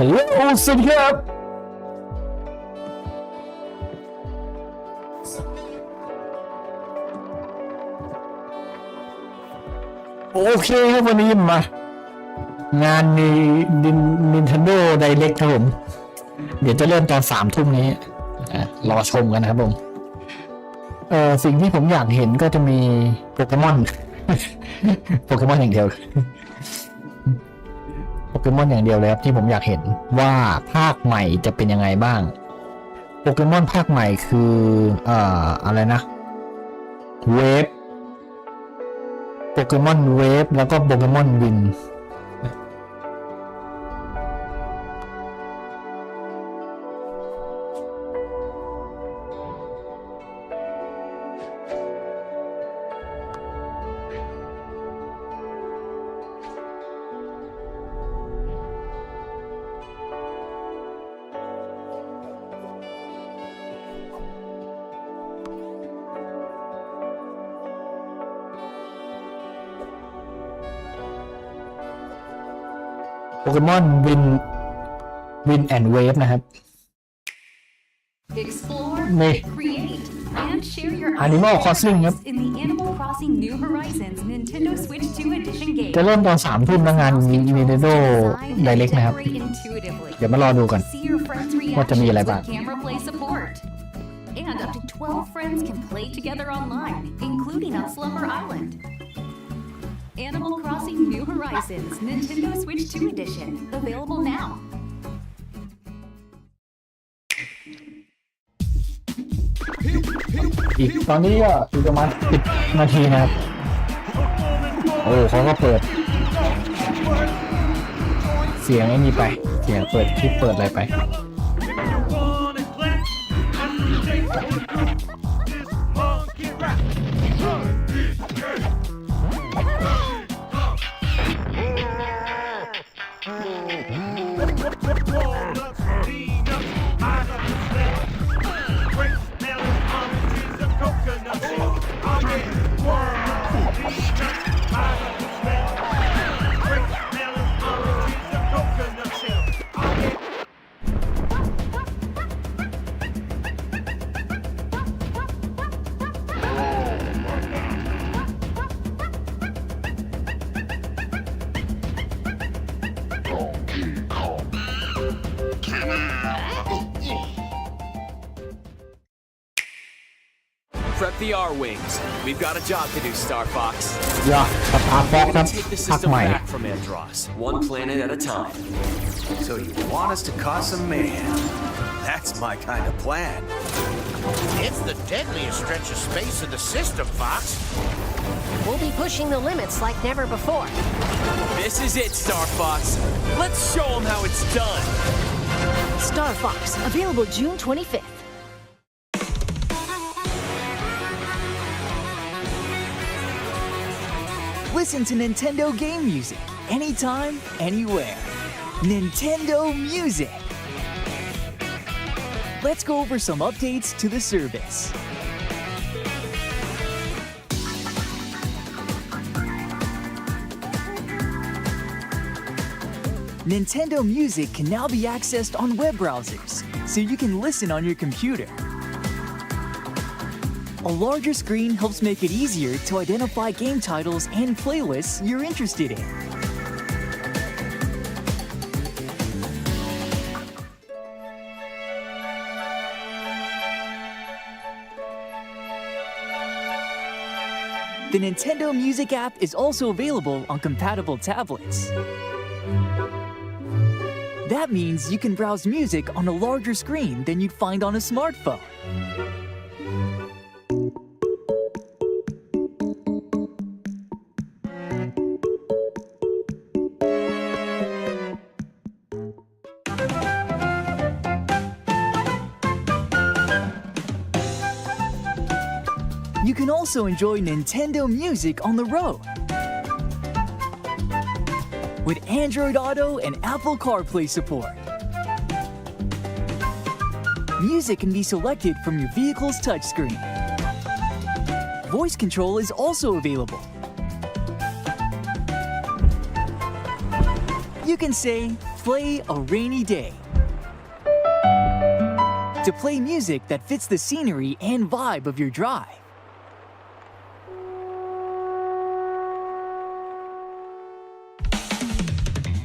ฮัลโหลสวัสดีครับโอเคครับวันนี้มางานใน Nintendo Direct ครับผมเดี๋ยวจะเริ่มตอน3 ทุ่มนี้รอชมกันนะครับผมสิ่งที่ผมอยากเห็นก็จะมีโปเกมอน โปเกมอนอย่างเดียวโปเกมอนอย่างเดียวเลยครับที่ผมอยากเห็นว่าภาคใหม่จะเป็นยังไงบ้างโปเกมอนภาคใหม่คืออะไรนะเวฟโปเกมอนเวฟแล้วก็โปเกมอนวินโปเกมอนวินแอนด์เวฟนะครับนี่ Animal Crossing ครับจะเริ่มตอน3 ทุ่มนะงาน Nintendo Direct นะครับเดี๋ยวมารอดูกันว่าจะมีอะไรบ้างAnd up to 12 friends can play together online, including on Slumber Island. Animal Crossing New Horizons Nintendo Switch 2 Edition, available now. อีกตอนนี้ก็อีกประมาณ10 นาทีนะครับโอ้เขาก็เปิดเสียงไอ้นี่ไปเสียงเปิดคลิปเปิดอะไรไปPrep the R-Wings. We've got a job to do, Star Fox. อย่าสตาร์ฟ็อกครับ Take the ภาค system ใหม่ back from Andros, one planet at a time. So you want us to cause some mayhem? That's my kind of plan. It's the deadliest stretch of space in the system, Fox. We'll be pushing the limits like never before. This is it, Star Fox. Let's show them how it's done. Star Fox, available June 25th. Listen to Nintendo game music anytime, anywhere. Nintendo Music. Let's go over some updates to the service. Nintendo Music can now be accessed on web browsers, so you can listen on your computer. A larger screen helps make it easier to identify game titles and playlists you're interested in. The Nintendo Music app is also available on compatible tablets. That means you can browse music on a larger screen than you'd find on a smartphone. You can also enjoy Nintendo Music on the road. With Android Auto and Apple CarPlay support. Music can be selected from your vehicle's touchscreen. Voice control is also available. You can say, Play a rainy day. To play music that fits the scenery and vibe of your drive.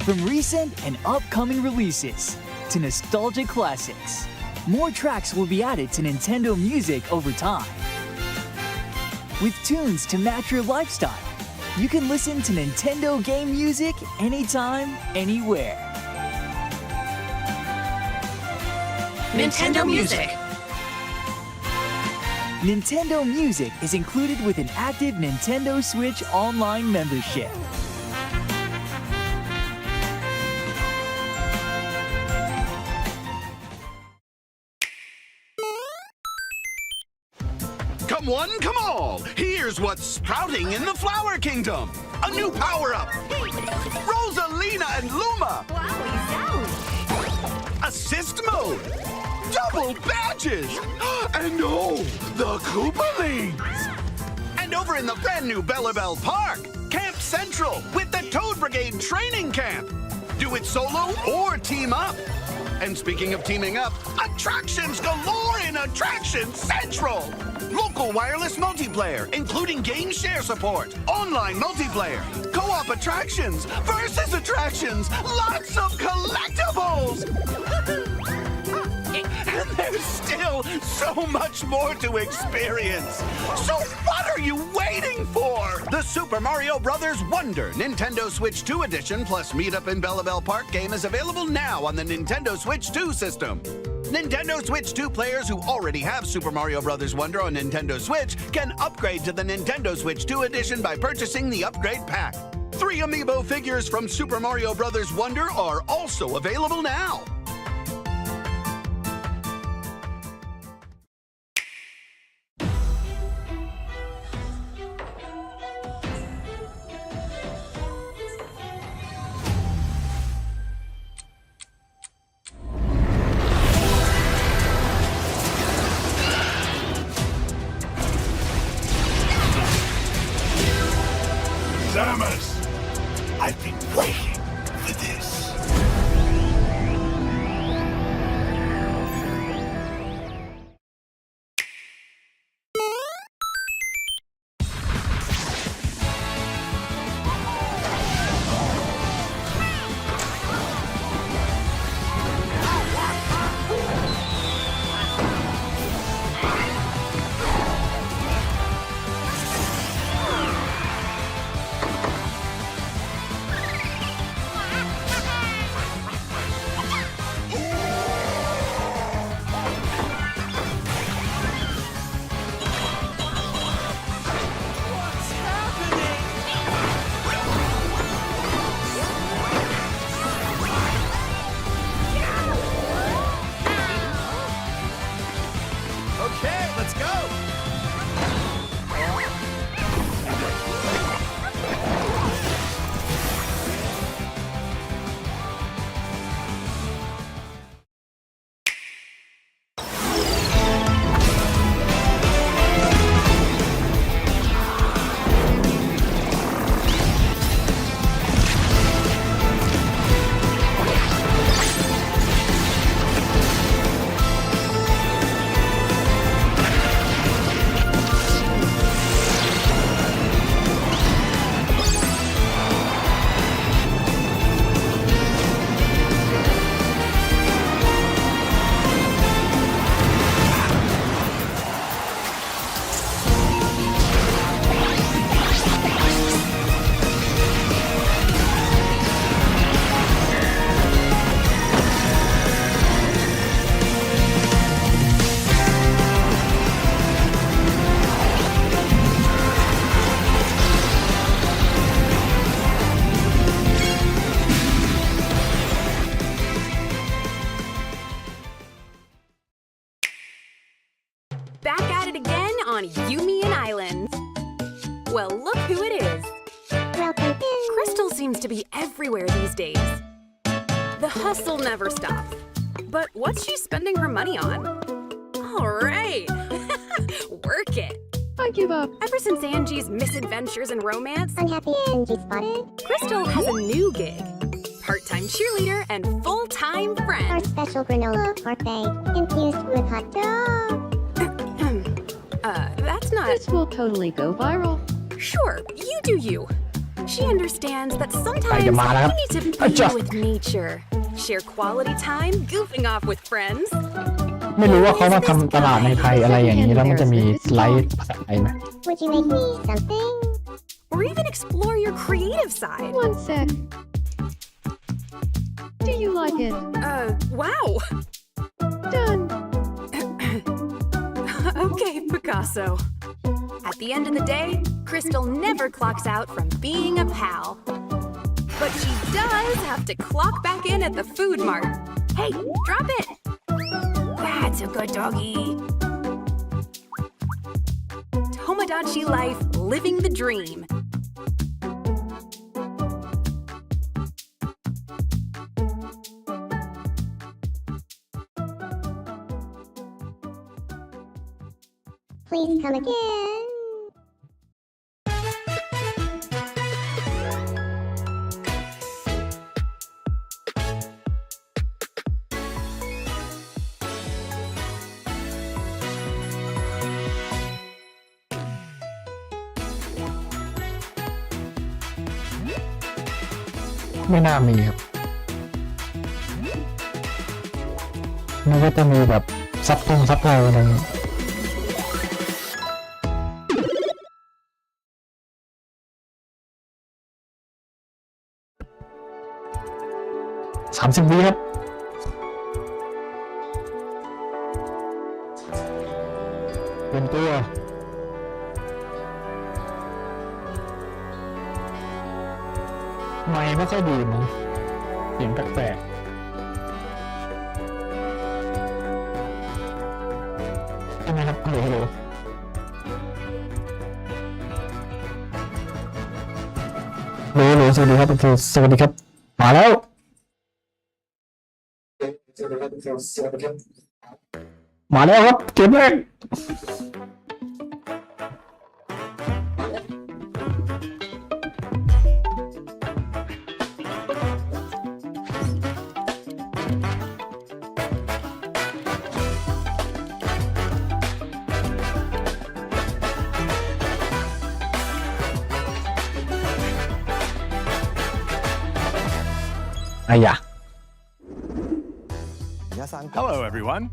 From recent and upcoming releases to nostalgic classics, more tracks will be added to Nintendo Music over time. With tunes to match your lifestyle, you can listen to Nintendo game music anytime, anywhere. Nintendo Music. Nintendo Music is included with an active Nintendo Switch Online membership. Come one, come all! Here's what's sprouting in the Flower Kingdom! A new power-up! Rosalina and Luma! Assist mode! Double badges! And oh, the Koopalings! And over in the brand new Bellabelle Park, Camp Central with the Toad Brigade Training Camp! Do it solo or team up! And speaking of teaming up, attractions galore in Attraction Central! Local wireless multiplayer, including game share support, online multiplayer, co-op attractions, versus attractions, lots of collectibles! And there's still so much more to experience. So what are you waiting for? The Super Mario Bros. Wonder Nintendo Switch 2 Edition plus Meet Up in Bellabelle Park game is available now on the Nintendo Switch 2 system. Nintendo Switch 2 players who already have Super Mario Bros. Wonder on Nintendo Switch can upgrade to the Nintendo Switch 2 Edition by purchasing the upgrade pack. 3 amiibo figures from Super Mario Bros. Wonder are also available now. Samus! I've been waiting for this. Okay, let's go! Back at it again on Yumian Islands. Well, look who it is. Crystal seems to be everywhere these days. The hustle never stops. But what's she spending her money on? All right. Work it. I give up. Ever since Angie's misadventures and romance, Unhappy Angie spotted. Crystal has a new gig. Part part-time cheerleader and full-time Our friend. special granola parfait infused with hot dog. That's not... This will totally go viral. Sure, you do you. She understands that sometimes Ay, you Mara. need to Acha. be with nature. Share quality time goofing off with friends. ไม่รู้ว่าเขามาทำตลาดในไทยอะไรอย่างนี้แล้วมันจะมีไลฟ์ภาษาไทยไหม Would you make me something? Or even explore your creative side. One sec. Do you like it? Wow. Done. Okay, Picasso. At the end of the day, Crystal never clocks out from being a pal. But she does have to clock back in at the food mart. Hey, drop it! That's a good doggy. Tomodachi life, living the dream. Please come again.ไม่น่ามีครับมันก็จะมีแบบซับไพลอะไรอย่างเงี้ย30 วิครับเป็นตัวไม่ค่อยดีมั้งเสียงแปลกๆใช่ไหมครับฮัลโหลฮัลโหลสวัสดีครับสวัสดีครับมาแล้วครับเกมแรกไอ้ยะ Hello, everyone.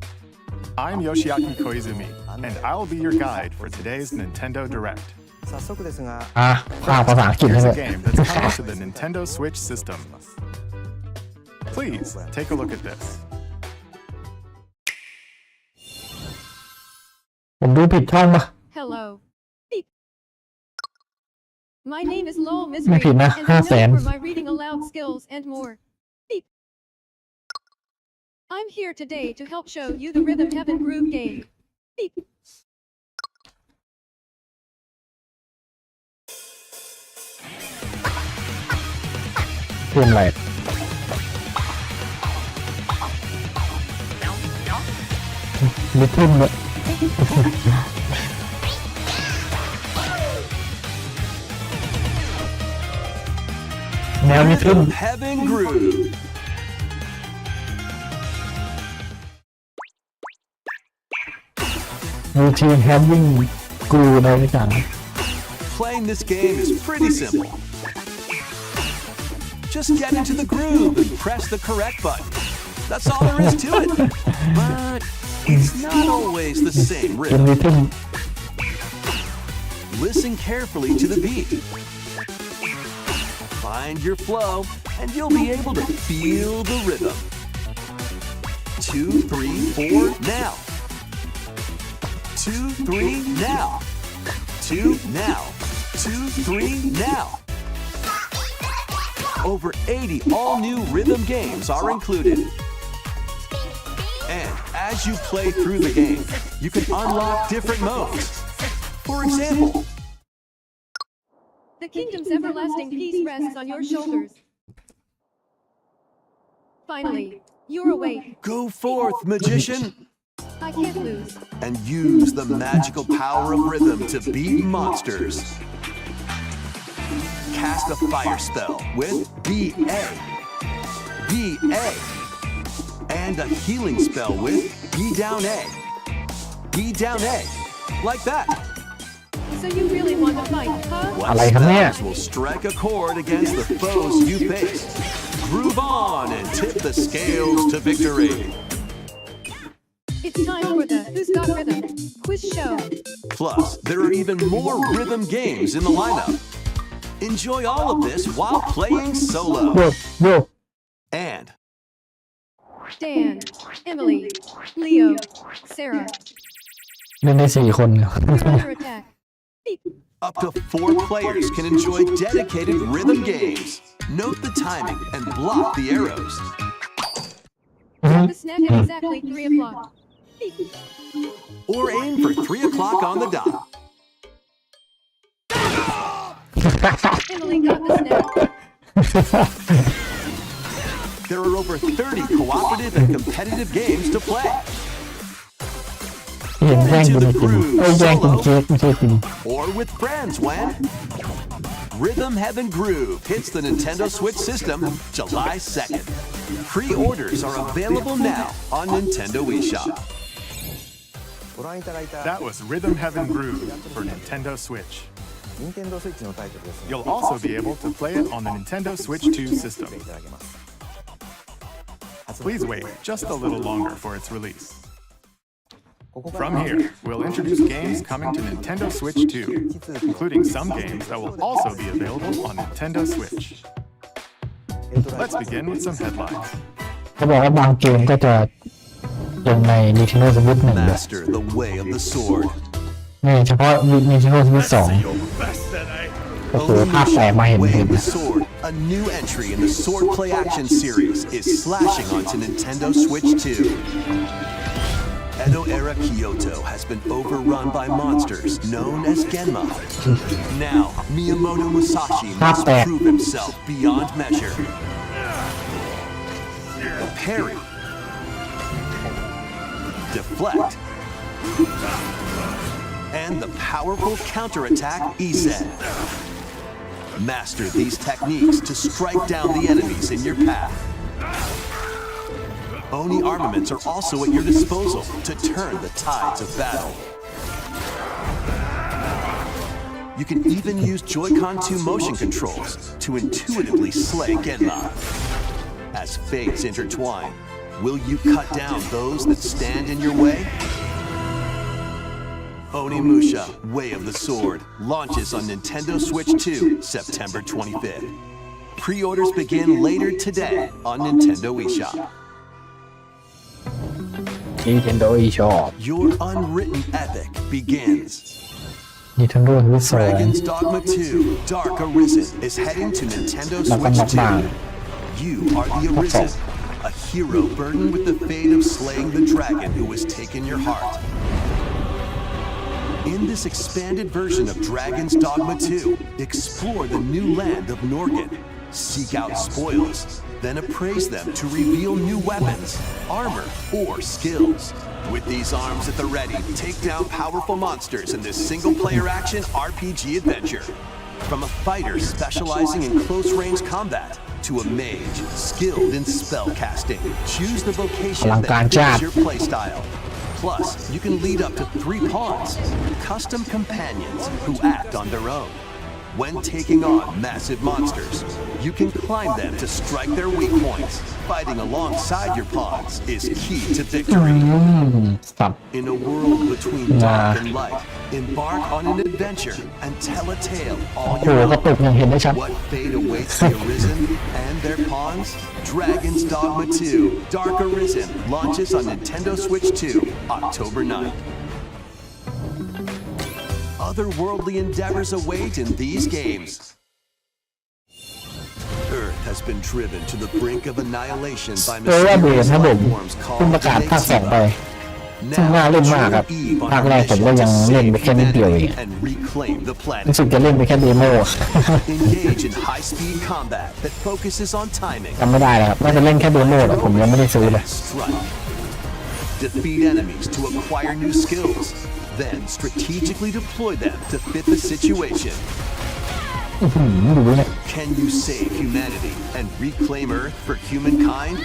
I'm Yoshiaki Koizumi, and I'll be your guide for today's Nintendo Direct. ภาษาอังกฤษ Here's เล a ย game that's coming to the Nintendo Switch system. Please take a look at this. ผมดูผิดช่องปะ Hello. Beep. My name is Lowell ไม่ Misery, ผิดนะ and I'm 500,000 known for my reading aloud skills and more. Beep. I'm here today to help show you the Rhythm Heaven Groove game. Beep. เกมอะไรลิทึมเลยแนวลิทึม Heaven Groove. routine having กูในรายการ Playing this game is pretty simple. Just get into the groove and press the correct button. That's all there is to it. But it's not always the same เกม rhythm. ลิทึม Listen carefully to the beat. Find your flow, and you'll be able to feel the rhythm. 2, 3, 4, now. 2, 3, now. 2, now. 2, 3, now. Over 80 all-new rhythm games are included. And as you play through the game, you can unlock different modes. For example, The kingdom's everlasting peace rests on your shoulders. Finally, you're awake. go forth, magician, I can't lose. and use the magical power of rhythm to beat monsters. Cast a fire spell with BA. B A. And a healing spell with B down A. B down A. Like that. So you really want to fight, huh? What spells will strike a chord against the foes you face? Groove on and tip the scales to victory. It's time for the Who's Got Rhythm quiz show. Plus, there are even more rhythm games in the lineup. Enjoy all of this while playing solo. And Dan, Emily, Leo, Sarah. เล่นได้4 คน Under attack. up to 4 players can enjoy dedicated rhythm games. Note the timing and block the arrows. The snack at exactly 3 o'clock. Or aim for 3 o'clock on the dot. Emily got the snack. There are over 30 cooperative and competitive games to play. เห็นแย่งกินไอติมแย่งกินเค้กไม่ใช่กิน Or with friends when Rhythm Heaven Groove hits the Nintendo Switch system July 2nd. Pre-orders are available now on Nintendo eShop. That was Rhythm Heaven Groove for Nintendo Switch. You'll also be able to play it on the Nintendo Switch 2 system. Please wait just a little longer for its release. From here, we'll introduce games coming to Nintendo Switch 2, including some games that will also be available on Nintendo Switch. Let's begin with some headlines. เขาบอกว่าบางเกมก็จะลงใน Nintendo Switch 1 ด้วย Master the way of the sword. นี่เฉพาะ Nintendo Switch 2 ก็คือภาพแตกมาเห็น Way เห็น of the sword. A new entry in the Sword Play Action series is slashing onto Nintendo Switch 2. Edo-era Kyoto has been overrun by monsters known as Genma. Now, Miyamoto Musashi must prove himself beyond measure. Parry. Deflect. And the powerful counterattack Isen. Master these techniques to strike down the enemies in your path. Oni armaments are also at your disposal to turn the tides of battle. You can even use Joy-Con 2 motion controls to intuitively slay Genma. As fates intertwine, will you cut down those that stand in your way? Onimusha, Way of the Sword, launches on Nintendo Switch 2, September 25th. Pre-orders begin later today on Nintendo eShop. Nintendo eShop Your unwritten epic begins. Nintendo Switch 2 Dragon's Dogma 2, Dark Arisen is heading to Nintendo Switch 2. You are the Arisen, a hero burdened with the fate of slaying the dragon who has taken your heart. In this expanded version of Dragon's Dogma 2, explore the new land of Norgan, seek out spoils, then appraise them to reveal new weapons, armor, or skills. With these arms at the ready, take down powerful monsters in this single-player action RPG adventure. From a fighter specializing in close-range combat to a mage skilled in spell casting, choose the vocation that fits your playstyle. Plus, you can lead up to 3 pawns, custom companions who act on their own. When taking on massive monsters, you can climb them to strike their weak points. Fighting alongside your pawns is key to victory. In a world between dark and light, embark on an adventure and tell a tale all your own. What fate awaits the Arisen and their pawns? Dragon's Dogma 2, Dark Arisen, launches on Nintendo Switch 2, October 9th. Otherworldly endeavors await in these games. Earth has been driven to the brink of annihilation by mysterious life forms called the ซึ่งน่าเล่นมากครับภาคแรกผมก็ยังเล่นไปแค่นิดเดียวเองรู้สึกจะเล่นไปแค่เดโม Engage in high-speed combat that focuses on timing. จำไม่ได้แล้วครับน่าจะเล่นแค่เดโมแต่ผมยังไม่ได้ซื้อเลย Defeat enemies to acquire new skills, then strategically deploy them to fit the situation. ดูเนี่ย Can you save humanity and reclaim Earth for humankind?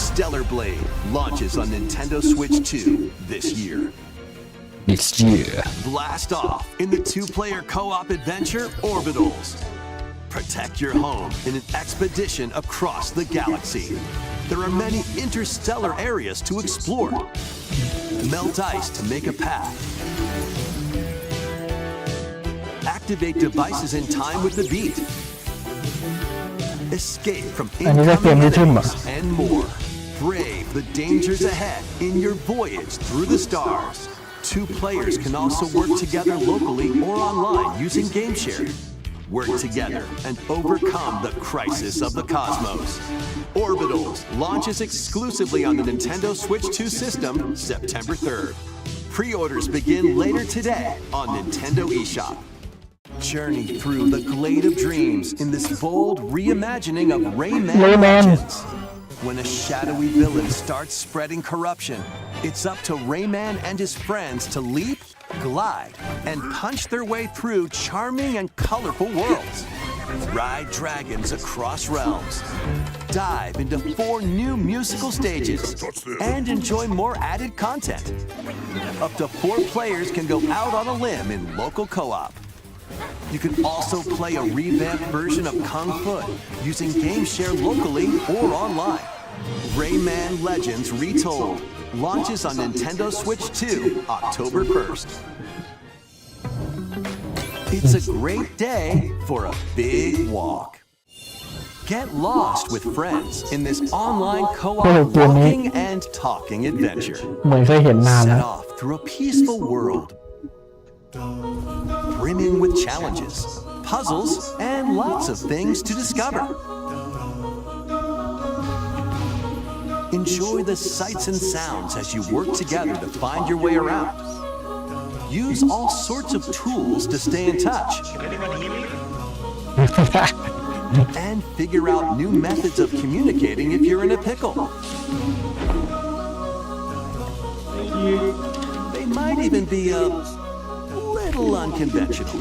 Stellar Blade launches on Nintendo Switch 2 this year. this year Blast off in the two-player co-op adventure Orbitals. Protect your home in an expedition across the galaxy. There are many interstellar areas to explore. Melt ice to make a path. Activate devices in time with the beat. Escape from incoming enemies and more. Brave the dangers ahead in your voyage through the stars. Two players can also work together locally or online using GameShare. Work together and overcome the crisis of the cosmos. Orbitals launches exclusively on the Nintendo Switch 2 system September 3rd. Pre-orders begin later today on Nintendo eShop. Journey through the glade of dreams in this bold reimagining of Rayman Legends. When a shadowy villain starts spreading corruption, it's up to Rayman and his friends to leap, glide, and punch their way through charming and colorful worlds. Ride dragons across realms. Dive into 4 new musical stages and enjoy more added content. Up to 4 players can go out on a limb in local co-op. You can also play a revamped version of Kung Fu using GameShare locally or online. Rayman Legends Retold launches on Nintendo Switch 2 October 1st. It's a great day for a big walk. Get lost with friends in this online co-op walking and talking adventure. เหมือนเคยเห็นนานแล้ว Set off through a peaceful world. Brimming with challenges, puzzles, and lots of things to discover. Enjoy the sights and sounds as you work together to find your way around. Use all sorts of tools to stay in touch. And figure out new methods of communicating if you're in a pickle. They might even be a little unconventional.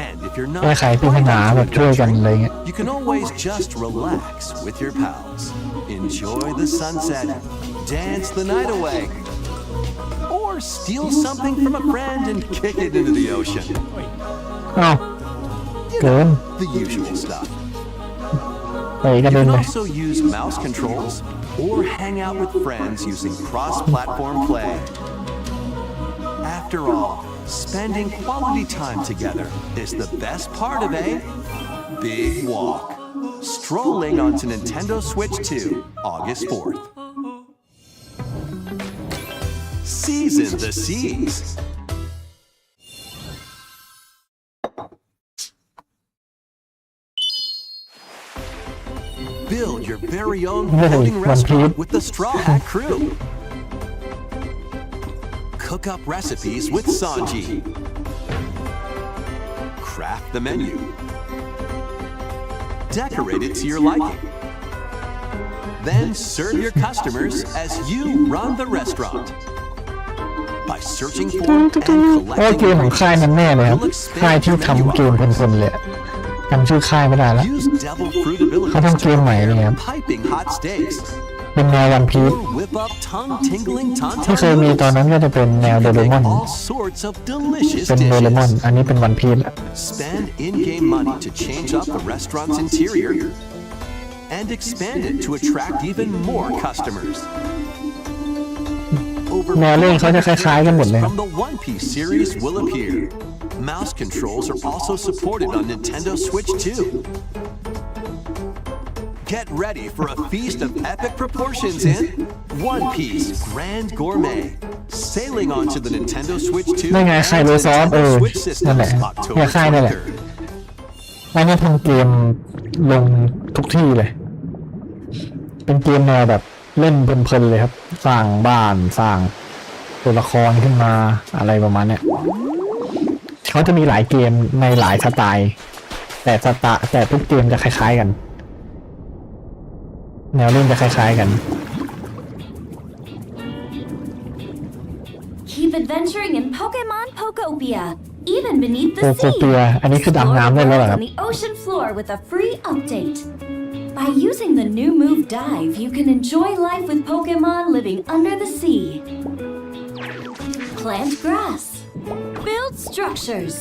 And if you're not แก้ไขปัญหาแบบช่วยกันอะไรเงี้ย you can always just relax with your pals. Enjoy the sunset, dance the night away, or steal something from a friend and kick it into the ocean. อ้าวเกิน The usual stuff. ไปกัน You เลย can also use mouse controls or hang out with friends using cross-platform play. After all, spending quality time together is the best part of a big walk. Strolling onto Nintendo Switch 2, August 4th. Season the seas. Build your very own floating restaurant with the Straw Hat Crew. Cook up recipes with Sanji. Craft the menu. Decorate it to your liking. Then serve your customers as you run the restaurant. By searching for and โอ้เกม collecting ของค่ายนั้นแน่เลยครับ you'll ค่าย expand ที่ your menu ทำเกม offerings. เพลินๆเลยจำชื่อค่ายไม่ได้แล้ว Use devil fruit abilities เขาทำเกมใหม่เลยครับ piping hot steaks. เป็นแนววันพีช Or whip up tongue-tingling ที่เคยมีตอน tauntaun นั้นก็จะเป็นแนวโดเร noodles. มอน Make all sorts of delicious เป็นโดเรมอน dishes. อันนี้เป็นวันพีช Spend in-game money to change up the restaurant's interior and expand it to attract even more customers. แนวเล่นเขาจะคล้ายๆกันหมดเลย From the One Piece series will appear. Mouse controls are also supported on Nintendo Switch 2. Get ready for a feast of epic proportions in One Piece Grand Gourmet. Sailing onto the Nintendo Switch 2 นั่นไง and ค่ายโรซอฟ Nintendo Switch นั่นแหละ systems เนี่ย October ค่ายนั่นแหละ 23rd. แล้วเนี่ยทำเกมลงทุกที่เลย เป็นเกมแนวแบบเล่นเพลินๆเลยครับ สร้างบ้านสร้างตัวละครขึ้นมาอะไรประมาณเนี้ยเขาจะมีหลายเกมในหลายสไตล์แต่ทุกเกมจะคล้ายๆกัน แนวเล่นจะคล้ายๆกัน Keep adventuring in Pokemon Pokopia, even beneath the sea. Pokopia อันนี้คือดำน้ำได้แล้วเหรอครับ On the ocean floor with a free update. By using the new move Dive, you can enjoy life with Pokemon living under the sea. Plant grass, build structures,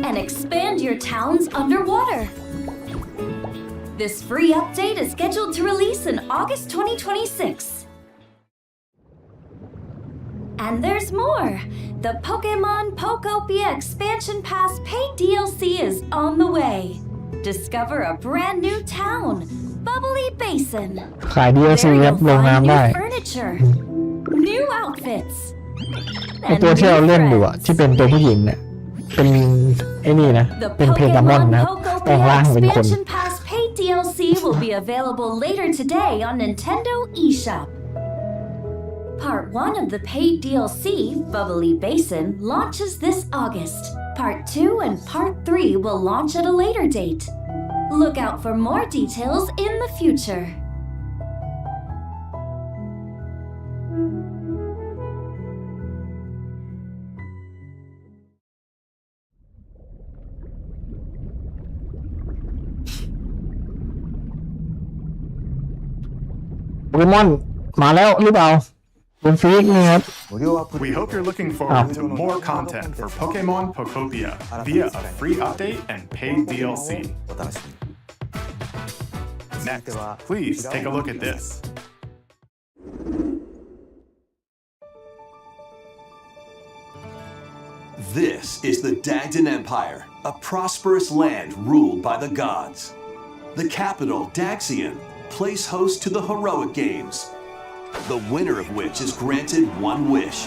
and expand your towns underwater. This free update is scheduled to release in August 2026. And there's more! The Pokemon Pokopia Expansion Pass paid DLC is on the way. Discover a brand new town, Bubbly Basin. ขาย DLC ครับลงน้ำได้ Furniture, new outfits. ไอตัวที่เราเล่นอยู่อะที่เป็นตัวผู้หญิงเนี่ยเป็นไอ้นี่นะเป็นเพกามอนนะแปลงร่างเป็นคน Expansion Pass paid DLC will be available later today on Nintendo eShop. Part 1 of the paid DLC, Bubbly Basin, launches this August. Part 2 and Part 3 will launch at a later date. Look out for more details in the future. Pokemon มาแล้วหรือเปล่าบนฟีกนี่ครับ We hope you're looking forward to more content for Pokemon Pokopia via a free update and paid DLC. Next, please take a look at this. This is the Dagdan Empire, a prosperous land ruled by the gods. The capital, Daxian, plays host to the heroic games, the winner of which is granted one wish.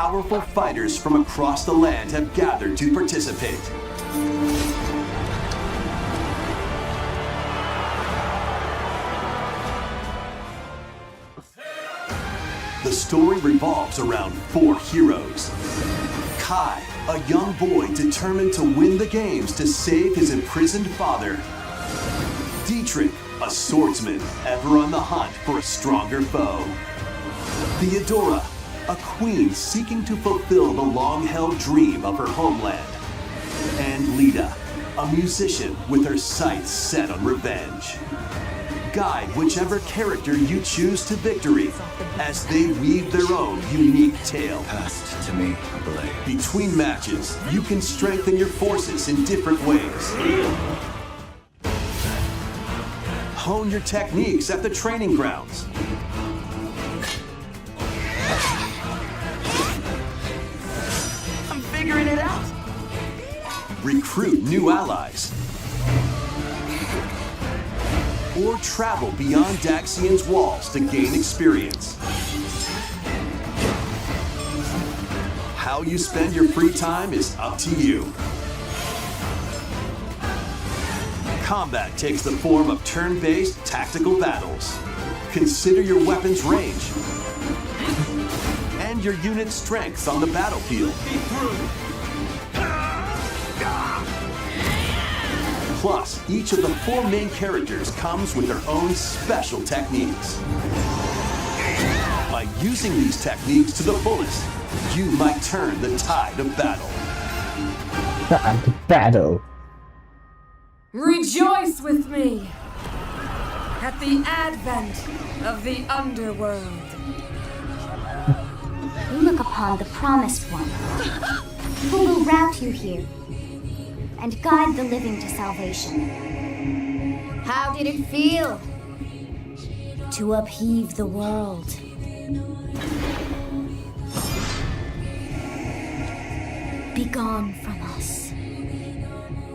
Powerful fighters from across the land have gathered to participate. The story revolves around 4 heroes. Kai, a young boy determined to win the games to save his imprisoned father. Dietrich, a swordsman ever on the hunt for a stronger foe. Theodora, a queen seeking to fulfill the long-held dream of her homeland. And Lita, a musician with her sights set on revenge. Guide whichever character you choose to victory as they weave their own unique tale. Passed to me, Blade. Between matches, you can strengthen your forces in different ways. Hone your techniques at the training grounds. I'm figuring it out. Recruit new allies. Or travel beyond Daxian's walls to gain experience. How you spend your free time is up to you. Combat takes the form of turn-based tactical battles. Consider your weapon's range and your unit's strengths on the battlefield. Plus, each of the 4 main characters comes with their own special techniques. By using these techniques to the fullest, you might turn the tide of battle. Battle. Rejoice with me at the advent of the underworld. We look upon the promised one, who will route you here and guide the living to salvation. How did it feel to upheave the world? Begone from us,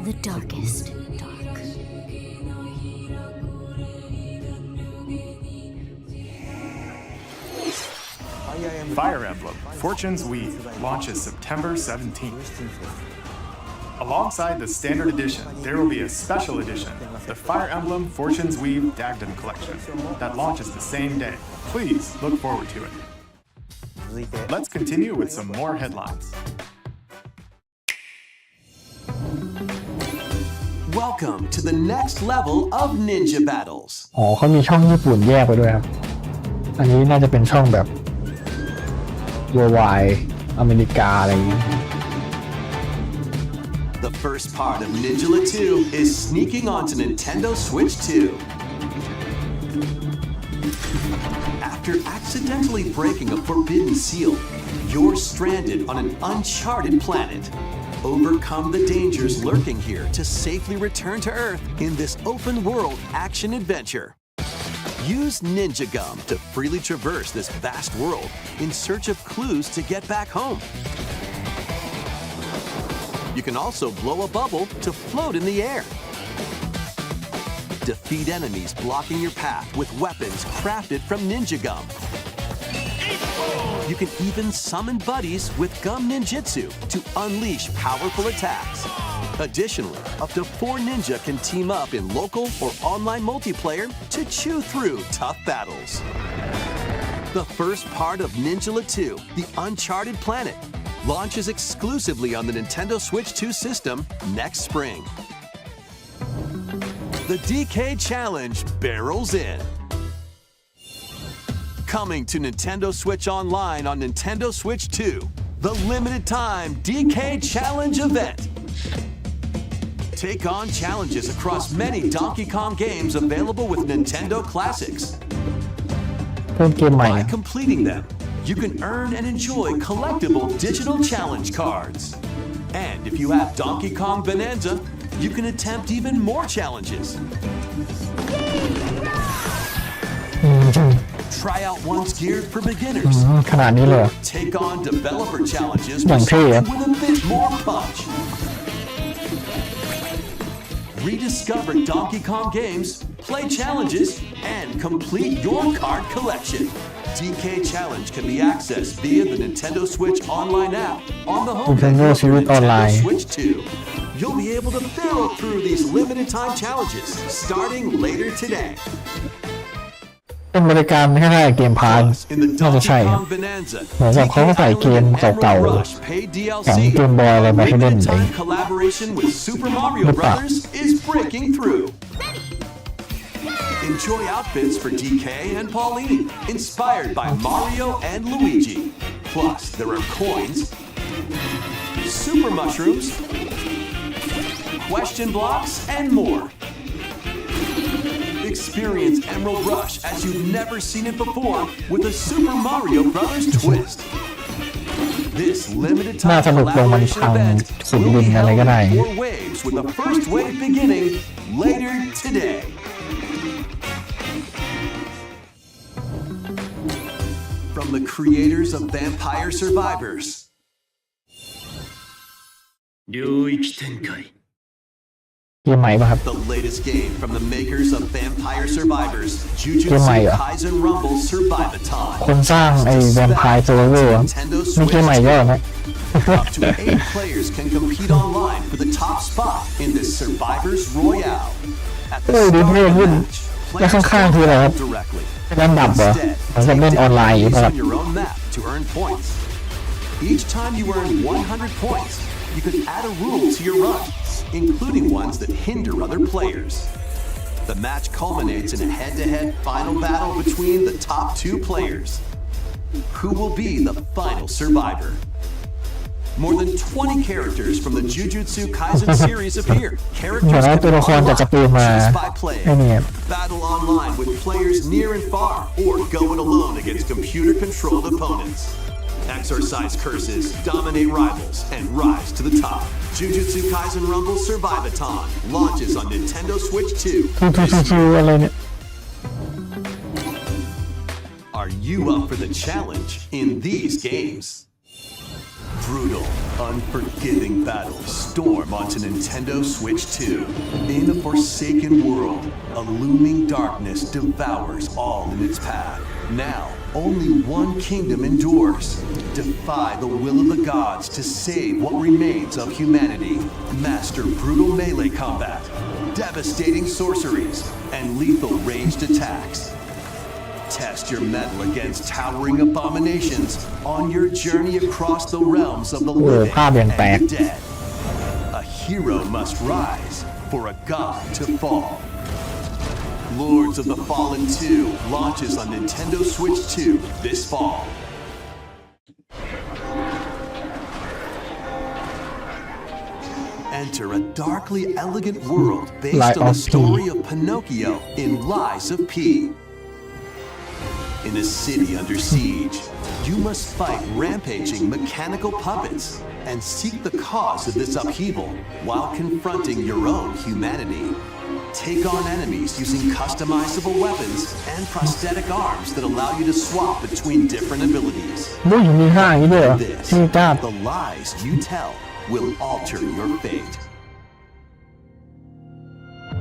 the darkest dark. Fire Emblem Fortune's Weave launches September 17th. Alongside the standard edition, there will be a special edition, the Fire Emblem Fortune's Weave Dagdan Collection, that launches the same day. Please look forward to it. Let's continue with some more headlines. Welcome to the next level of Ninja Battles. อ๋อเขามีช่องญี่ปุ่นแยกไปด้วยครับอันนี้น่าจะเป็นช่องแบบ worldwide อเมริกาอะไรอย่างงี้ The first part of Ninja 2 is sneaking onto Nintendo Switch 2. After accidentally breaking a forbidden seal, you're stranded on an uncharted planet. Overcome the dangers lurking here to safely return to Earth in this open-world action adventure. Use Ninja Gum to freely traverse this vast world in search of clues to get back home. You can also blow a bubble to float in the air. Defeat enemies blocking your path with weapons crafted from Ninja Gum. You can even summon buddies with Gum Ninjutsu to unleash powerful attacks. Additionally, up to 4 ninja can team up in local or online multiplayer to chew through tough battles. The first part of Ninja 2, The Uncharted Planet, launches exclusively on the Nintendo Switch 2 system next spring. The DK Challenge barrels in. Coming to Nintendo Switch Online on Nintendo Switch 2, the limited time DK Challenge event. Take on challenges across many Donkey Kong games available with Nintendo Classics. เพิ่มเกมใหม่ By completing them, you can earn and enjoy collectible digital challenge cards. And if you have Donkey Kong Bonanza, you can attempt even more challenges. Try out ones geared for beginners. ขนาดนี้เลย Take on developer challenges อย่างเท่อะ with a bit more punch. Rediscover Donkey Kong games, play challenges, and complete your card collection. DK Challenge can be accessed via the Nintendo Switch Online app on the homepage Nintendo of Switch Nintendo Online. Switch 2. You'll be able to barrel through these limited time challenges starting later today. เป็นบริการให้ได้เกมพาร์ท In the น่าจะ Donkey ใช่ครับ Kong Bonanza, เหมือนกับเขาก็ใส่เกม Emerald เก่า Rush paid ๆของ DLC. เกมบอยอะไรมาให้เล่น Limited เอง time collaboration with Super Mario Brothers is breaking through. Enjoy outfits for DK and Pauline, inspired by Mario and Luigi. Plus, there are coins, super mushrooms, question blocks, and more. Experience Emerald Rush as you've never seen it before with a Super Mario Brothers twist. This limited น่า time สนุกลงมัน collaboration พัง event ขุด will ดิ be นอะไร held ก็ได้ in 4 waves with the first wave beginning later today. From the creators of Vampire Survivors. เกมใหม่ป่ะครับ The latest game from the makers of Vampire Survivors, เกมใหม่เหรอ Jujutsu Kaisen Rumble Survivathon. คนสร้างไอ้แวมไพร์เซอร์เวอร์มีเกมใหม่เยอะไหม Up to 8 players can compete online for the top spot in this Survivors Royale. At the เออดี start เพิ่ม of the ขึ้น match, แล้ว players ข้าง can ๆคืออะไรครับ battle directly. เป็นลำดับเหรอ Instead, เหมือนกับ take เล่นออนไลน์ down ป่ะค enemies รับ on your own map to earn points. Each time you earn 100 points, you can add a rule to your run, including ones that hinder other players. The match culminates in a head-to-head final battle between the top 2 players. Who will be the final survivor? More than 20 characters from the Jujutsu Kaisen series appear. เหมือน Characters เอาตัวละครจากการ์ตูนมา choose by play. ไอ้เนี่ย Battle online with players near and far, or go it alone against computer-controlled opponents. Exorcise curses, dominate rivals, and rise to the top. Jujutsu Kaisen Rumble Survivathon launches on Nintendo Switch 2. อะไรเนี่ย Are you up for the challenge in these games? Brutal, unforgiving battles storm onto Nintendo Switch 2. In a forsaken world, a looming darkness devours all in its path. Now, only one kingdom endures. Defy the will of the gods to save what remains of humanity. Master brutal melee combat, devastating sorceries, and lethal ranged attacks. Test your mettle against towering abominations on your journey across the realms of the living and the dead. A hero must rise for a god to fall. Lords of the Fallen 2 launches on Nintendo Switch 2 this fall. Enter a darkly elegant world based on the story of Pinocchio in Lies of P. In a city under siege, you must fight rampaging mechanical puppets and seek the cause of this upheaval while confronting your own humanity. Take on enemies using customizable weapons and prosthetic arms that allow you to swap between different abilities. ดูอยู่มีห้าอย่างนี้ด้วยเหรอ This, ที่กล้า the lies you tell will alter your fate.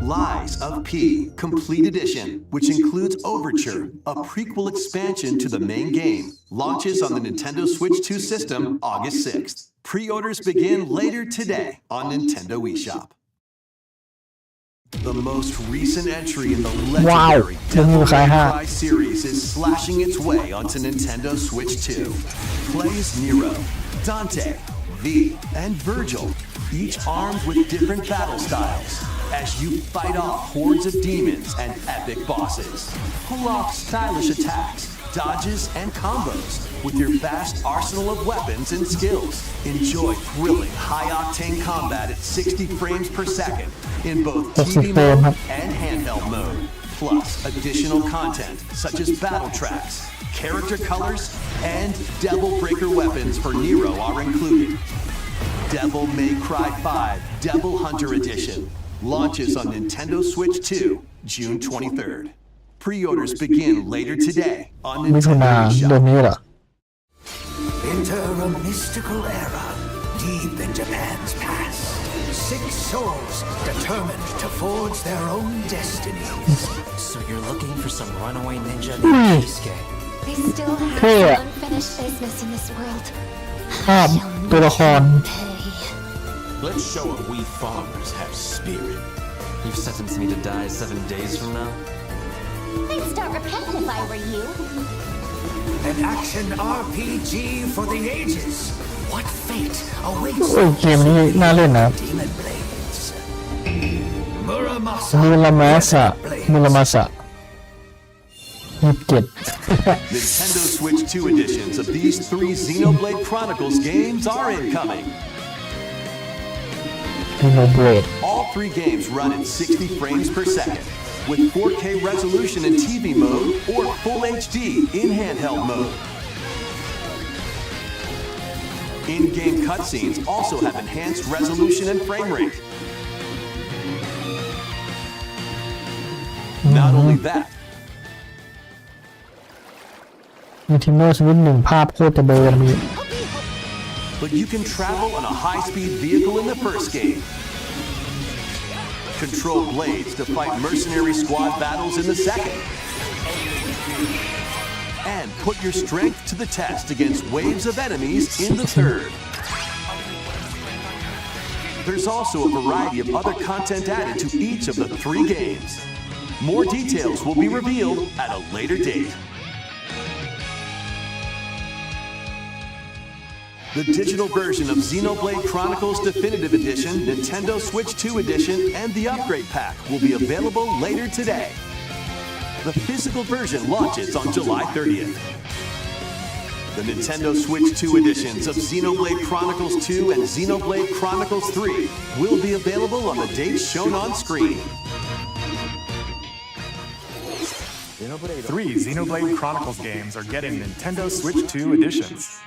Lies of P Complete Edition, which includes Overture, a prequel expansion to the main game, launches on the Nintendo Switch 2 system August 6th. Pre-orders begin later today on Nintendo eShop. The most recent entry in the legendary Devil May Cry series is slashing its way onto Nintendo Switch 2. Play as Nero, Dante, V, and Virgil, each armed with different battle styles, as you fight off hordes of demons and epic bosses. Pull off stylish attacks, dodges, and combos with your vast arsenal of weapons and skills. Enjoy thrilling high-octane combat at 60 frames per second in both TV mode and handheld mode, plus additional content such as battle tracks, character colors, and Devil Breaker weapons for Nero are included. Devil May Cry 5 Devil Hunter Edition launches on Nintendo Switch 2 June 23rd. Pre-orders begin later today on มิถุนา Nintendo เดือน eShop. นี้เหรอ Enter a mystical era deep in Japan's past. 6 souls determined to forge their own destinies. So you're looking for some runaway ninja named Kisuke? We still have Hey. some unfinished business in this world. ภาพตัวละคร Let's show them we farmers have spirit. You've sentenced me to die 7 days from now? I'd start repenting if I were you. An action RPG for the ages. What fate awaits โอ้ยเกมนี้น่าเล่นนะ Demon Blades? มูรามาสะ27 Nintendo Switch 2 editions of these 3 Xenoblade Chronicles games are incoming. Xenoblade All 3 games run at 60 frames per second, with 4K resolution in TV mode or Full HD in handheld mode. In-game cutscenes also have enhanced resolution and frame rate. Not only that, Nintendo Switch 1 ภาพโคตรจะเดินมี but you can travel on a high-speed vehicle in the first game. Control blades to fight mercenary squad battles in the second. And put your strength to the test against waves of enemies in the third. There's also a variety of other content added to each of the 3 games. More details will be revealed at a later date. The digital version of Xenoblade Chronicles Definitive Edition, Nintendo Switch 2 Edition, and the Upgrade Pack will be available later today. The physical version launches on July 30th. The Nintendo Switch 2 editions of Xenoblade Chronicles 2 and Xenoblade Chronicles 3 will be available on the dates shown on screen. 3 Xenoblade Chronicles games are getting Nintendo Switch 2 editions.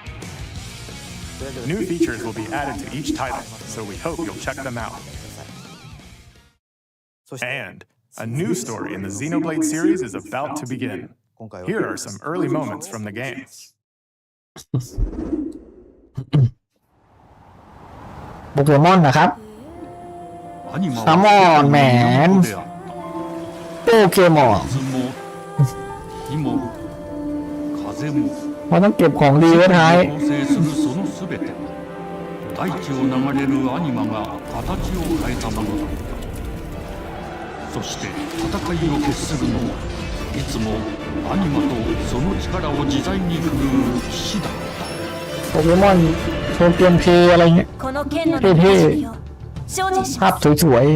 New features will be added to each title, so we hope you'll check them out. And a new story in the Xenoblade series is about to begin. Here are some early moments from the game. โปเกมอนนะครับซัมมอนแมนโปเกมอนเราต้องเก็บของดีไว้ท้าย大地を流れるアニマが形を変えたものだったそして戦いを決するのはいつもアニマとその力を自在に振るう騎士だったโปเกมอนโชเกมเพย์อะไรเงี้ยเท่ๆภาพสวย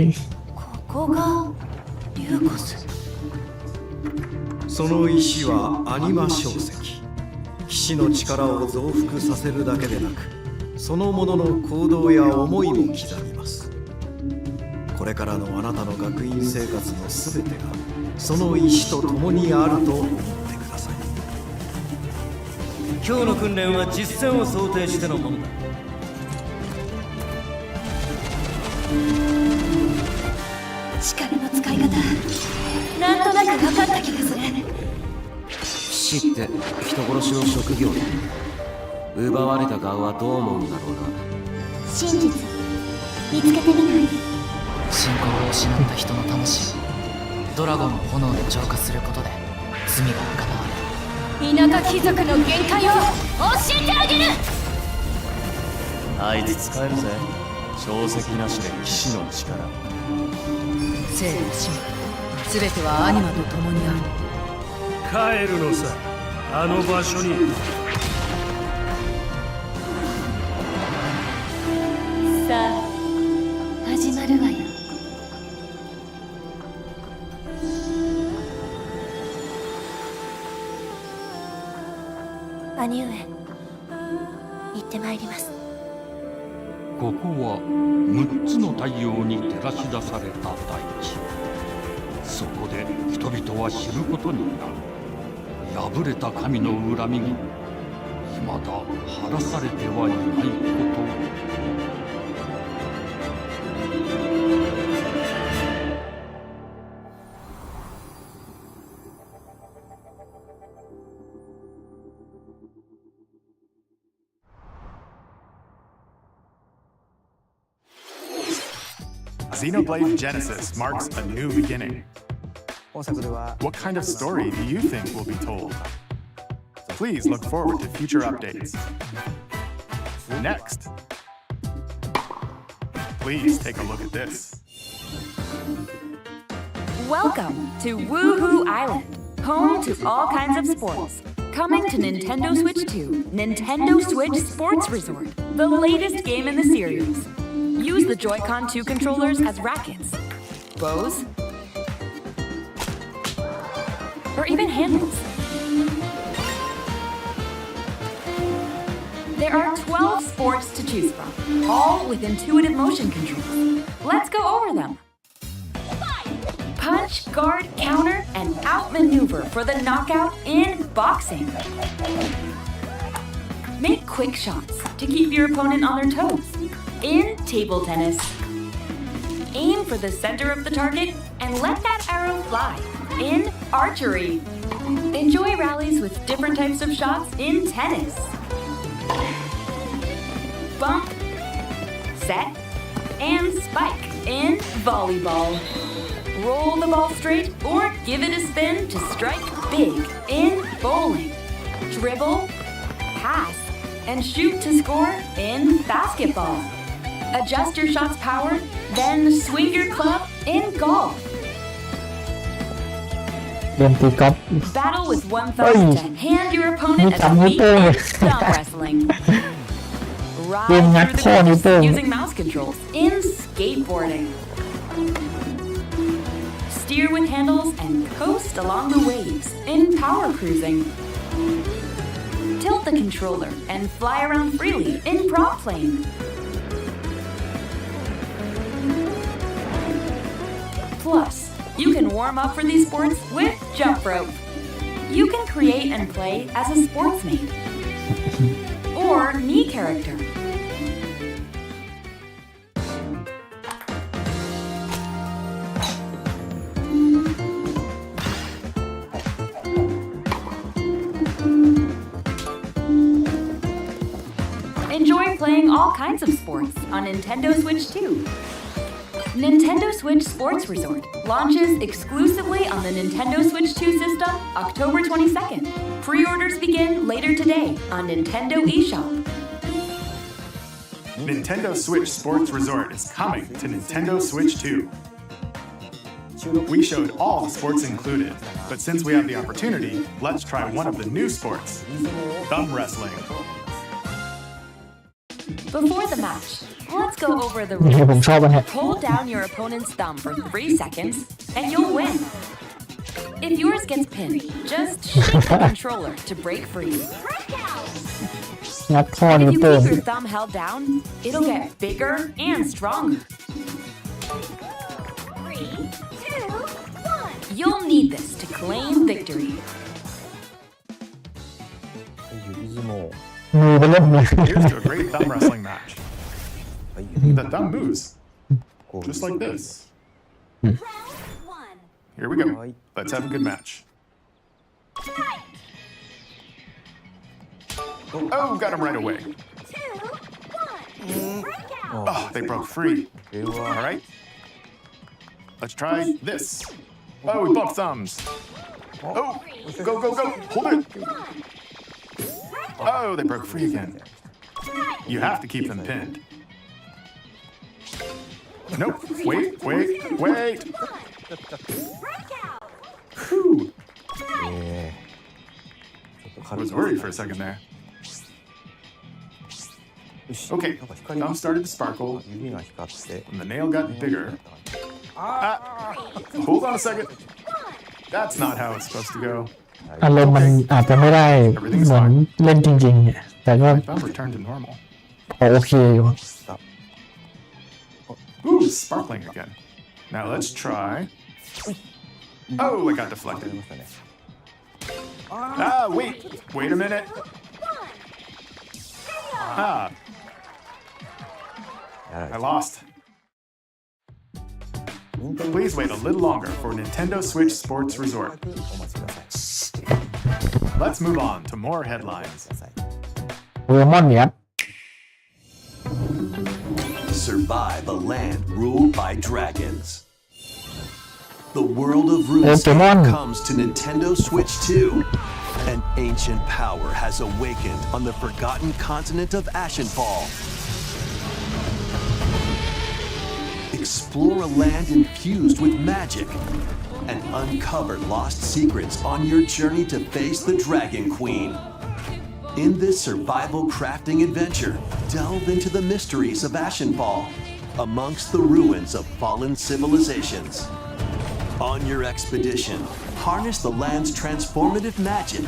その石はアニマ小石騎士の力を増幅させるだけでなくそのものの行動や思いも刻みますこれからのあなたの学院生活のすべてがその意志と共にあると思ってください。今日の訓練は実戦を想定してのものだ。力の使い方、なんとなく分かった気がする。死って人殺しの職業だ。奪われた側はどう思うんだろうな。真実見つけてみない？信仰を失った人の魂をドラゴンの炎で浄化することで罪が贖われ田舎貴族の限界を教えてあげる。あいつ使えるぜ。小石なしで騎士の力。生と死すべてはアニマと共にある。帰るのさ、あの場所に。さあ始まるわよ。兄上、行ってまいります。ここは6つの太陽に照らし出された大地。そこで人々は知ることになる。破れた神の恨みが未だ晴らされてはいないこと。Xenoblade Genesis marks a new beginning. What kind of story do you think will be told? Please look forward to future updates. Next, please take a look at this. Welcome to Woohoo Island, home to all kinds of sports. Coming to Nintendo Switch 2, Nintendo Switch Sports Resort, the latest game in the series. Use the Joy-Con 2 controllers as rackets, bows, or even handles. There are 12 sports to choose from, all with intuitive motion controls. Let's go over them. Punch, guard, counter, and outmaneuver for the knockout in boxing. Make quick shots to keep your opponent on their toes. In table tennis, aim for the center of the target and let that arrow fly. In archery, enjoy rallies with different types of shots in tennis. Bump, set, and spike in volleyball. Roll the ball straight or give it a spin to strike big in bowling. Dribble, pass, and shoot to score in basketball. Adjust your shot's power, then swing your club in golf. เรียนตีกอล์ฟ Battle with one thumb to hand your opponent a defeat in stomp wrestling. Ride through the course using mouse controls in skateboarding. Steer with handles and coast along the waves in power cruising. Tilt the controller and fly around freely in prop plane. Plus, you can warm up for these sports with jump rope. You can create and play as a sportsmate or me character. Enjoy playing all kinds of sports on Nintendo Switch 2. Nintendo Switch Sports Resort launches exclusively on the Nintendo Switch 2 system October 22nd. Pre-orders begin later today on Nintendo eShop. Nintendo Switch Sports Resort is coming to Nintendo Switch 2. We showed all the sports included, but since we have the opportunity, let's try one of the new sports, thumb wrestling. Before the match, let's go over the ผมชอบอันเนี้ย Hold down your opponent's thumb for 3 seconds, and you'll win. If yours gets pinned, just shake the controller to break free. งัดข้อ If นิ้ว you โป้ง keep your thumb held down, it'll get bigger and stronger. You'll need this to claim victory. มือเป็นเล่มเลย Here's to a great thumb wrestling match. The thumb moves. Just like this. Here we go. Let's have a good match. Oh, got him right away. Oh, they broke free. All right. Let's try this. Oh, we bumped thumbs. Oh, go, go, go. Hold it. Oh, they broke free again. You have to keep them pinned. Nope. Wait, wait, wait. Whew. I was worried for a second there. Okay, thumb started to sparkle, and the nail got bigger. Hold on a second. That's not how it's supposed to go. อารมณ์มันอาจจะไม่ได้เหมือนเล่นจริงๆเนี่ยแต่ก็ My thumb returned to normal. โอเคอยู่ Ooh, sparkling again. Now let's try. Oh, I got deflected. Wait a minute. I lost. Please wait a little longer for Nintendo Switch Sports Resort. Let's move on to more headlines. โปเกมอนเนี่ย Survive a land ruled by dragons. The world of RuneScape comes to Nintendo Switch 2. An ancient power has awakened on the forgotten continent of Ashenfall. Explore a land infused with magic and uncover lost secrets on your journey to face the Dragon Queen. In this survival crafting adventure, delve into the mysteries of Ashenfall amongst the ruins of fallen civilizations. On your expedition, harness the land's transformative magic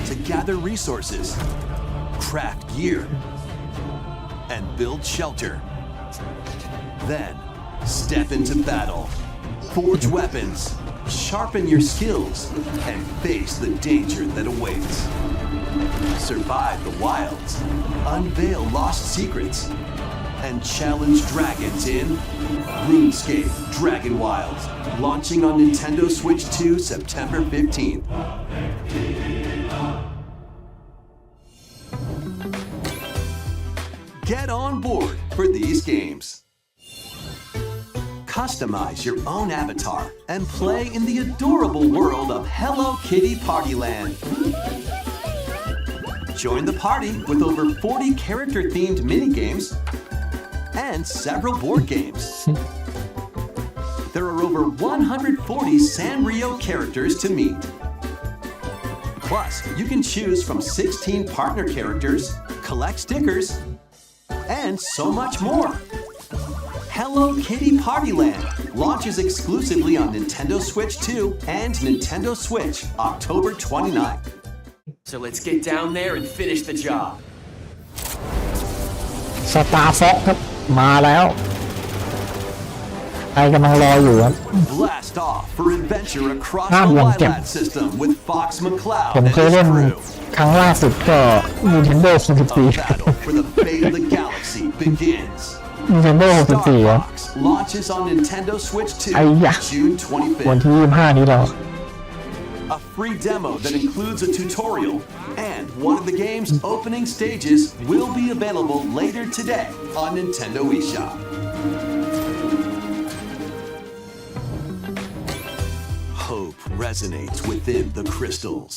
to gather resources, craft gear, and build shelter. Then, step into battle, forge weapons, sharpen your skills, and face the danger that awaits. Survive the wilds, unveil lost secrets, and challenge dragons in RuneScape Dragon Wilds, launching on Nintendo Switch 2 September 15th. Get on board for these games. Customize your own avatar and play in the adorable world of Hello Kitty Partyland. Join the party with over 40 character-themed minigames and several board games. There are over 140 Sanrio characters to meet. Plus, you can choose from 16 partner characters, collect stickers, and so much more. Hello Kitty Partyland launches exclusively on Nintendo Switch 2 and Nintendo Switch October 29th. So let's get down there and finish the job. สตาร์ฟ็อกครับมาแล้วใครกำลังรออยู่ครับ Blast off for adventure across the Lilat system with Fox McCloud ผม and เคย his เล่น crew. ครั้งล่าสุดก็ Nintendo 64 Battle for the fate of the galaxy begins. Nintendo 64 ครับ Launches on Nintendo Switch ไอ้ 2 ยะ June วัน 25th. ที่25นี้เรา A free demo that includes a tutorial and one of the game's opening stages will be available later today on Nintendo eShop. Hope resonates within the crystals.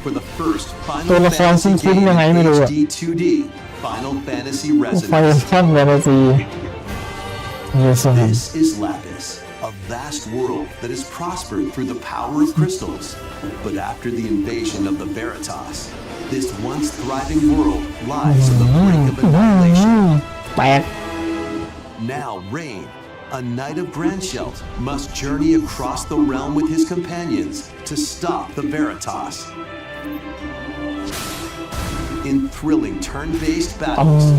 For the first Final ตัวละคร Fantasy คุ้น game ๆยังไงไม่รู้อะ HD 2D, Final Fantasy ไฟ Resonance. คอนแฟนตาซี This is Lapis, a vast world that has prospered through the power of crystals. But after the invasion of the Veritas, this once thriving world lies on the brink of annihilation. Now Rain, a knight of Grandshelt, must journey across the realm with his companions to stop the Veritas. In thrilling turn-based battles,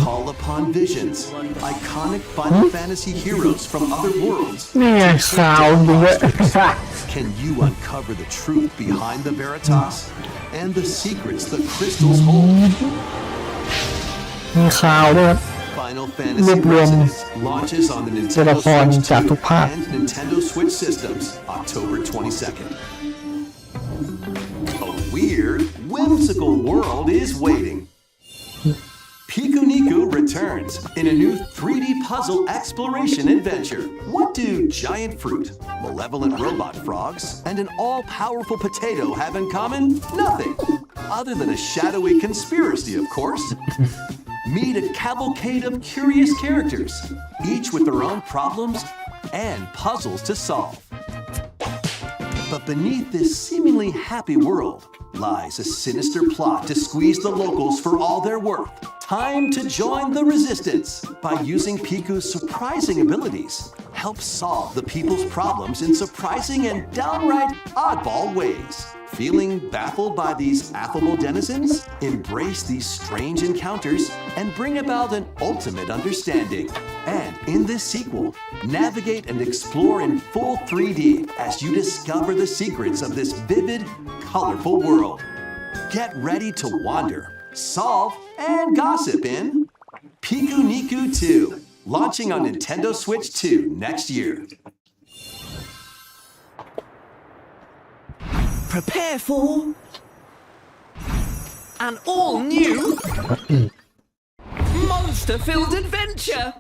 call upon visions, iconic Final Fantasy heroes from other worlds. Can you uncover the truth behind the Veritas and the secrets the crystals hold? Final Fantasy Resonance launches on the Nintendo Switch 2 and Nintendo Switch systems October 22nd. A weird, whimsical world is waiting. Piku Niku returns in a new 3D puzzle exploration adventure. What do giant fruit, malevolent robot frogs, and an all-powerful potato have in common? Nothing. Other than a shadowy conspiracy, of course. Meet a cavalcade of curious characters, each with their own problems and puzzles to solve. But beneath this seemingly happy world lies a sinister plot to squeeze the locals for all they're worth. Time to join the resistance by using Piku's surprising abilities. Help solve the people's problems in surprising and downright oddball ways. Feeling baffled by these affable denizens? Embrace these strange encounters and bring about an ultimate understanding. And in this sequel, navigate and explore in full 3D as you discover the secrets of this vivid, colorful world. Get ready to wander, solve, and gossip in Piku Niku 2, launching on Nintendo Switch 2 next year. Prepare for an all-new monster-filled adventure.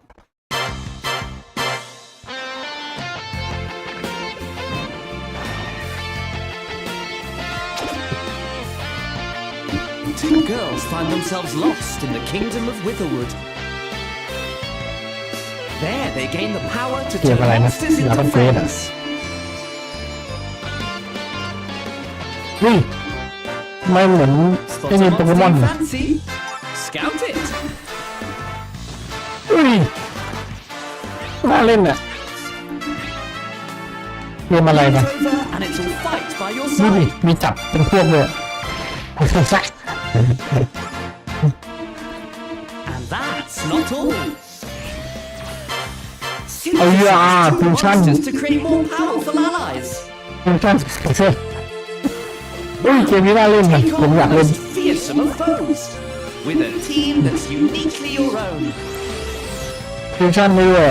Two girls find themselves lost in the kingdom of Witherwood. There, they gain the power to turn monsters into friends. ไม่เหมือนไม่มีโปเกมอน Fancy? Scout it. น่าเล่นอ่ะเกมอะไรนะ And it's all fight by your นี่ดิ side. มีจับเป็นพวกเลย And that's not all. เอาอย่าฟิวชั่น Monsters to create more powerful allies. ฟิวชั่นเกมนี้น่าเล่นนะผมอยากเล่น Fearsome of foes. With a team that's uniquely your own. ฟิวชั่นไม่ด้วย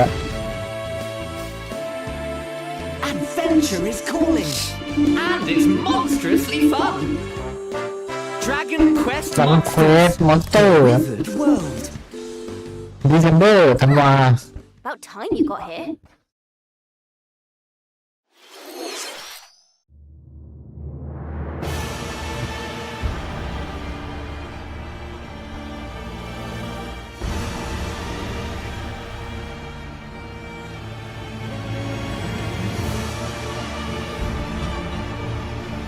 Adventure is calling. And it's monstrously fun. Dragon Quest Dragon Quest Monster Withered World. December ธันวา About time you got here.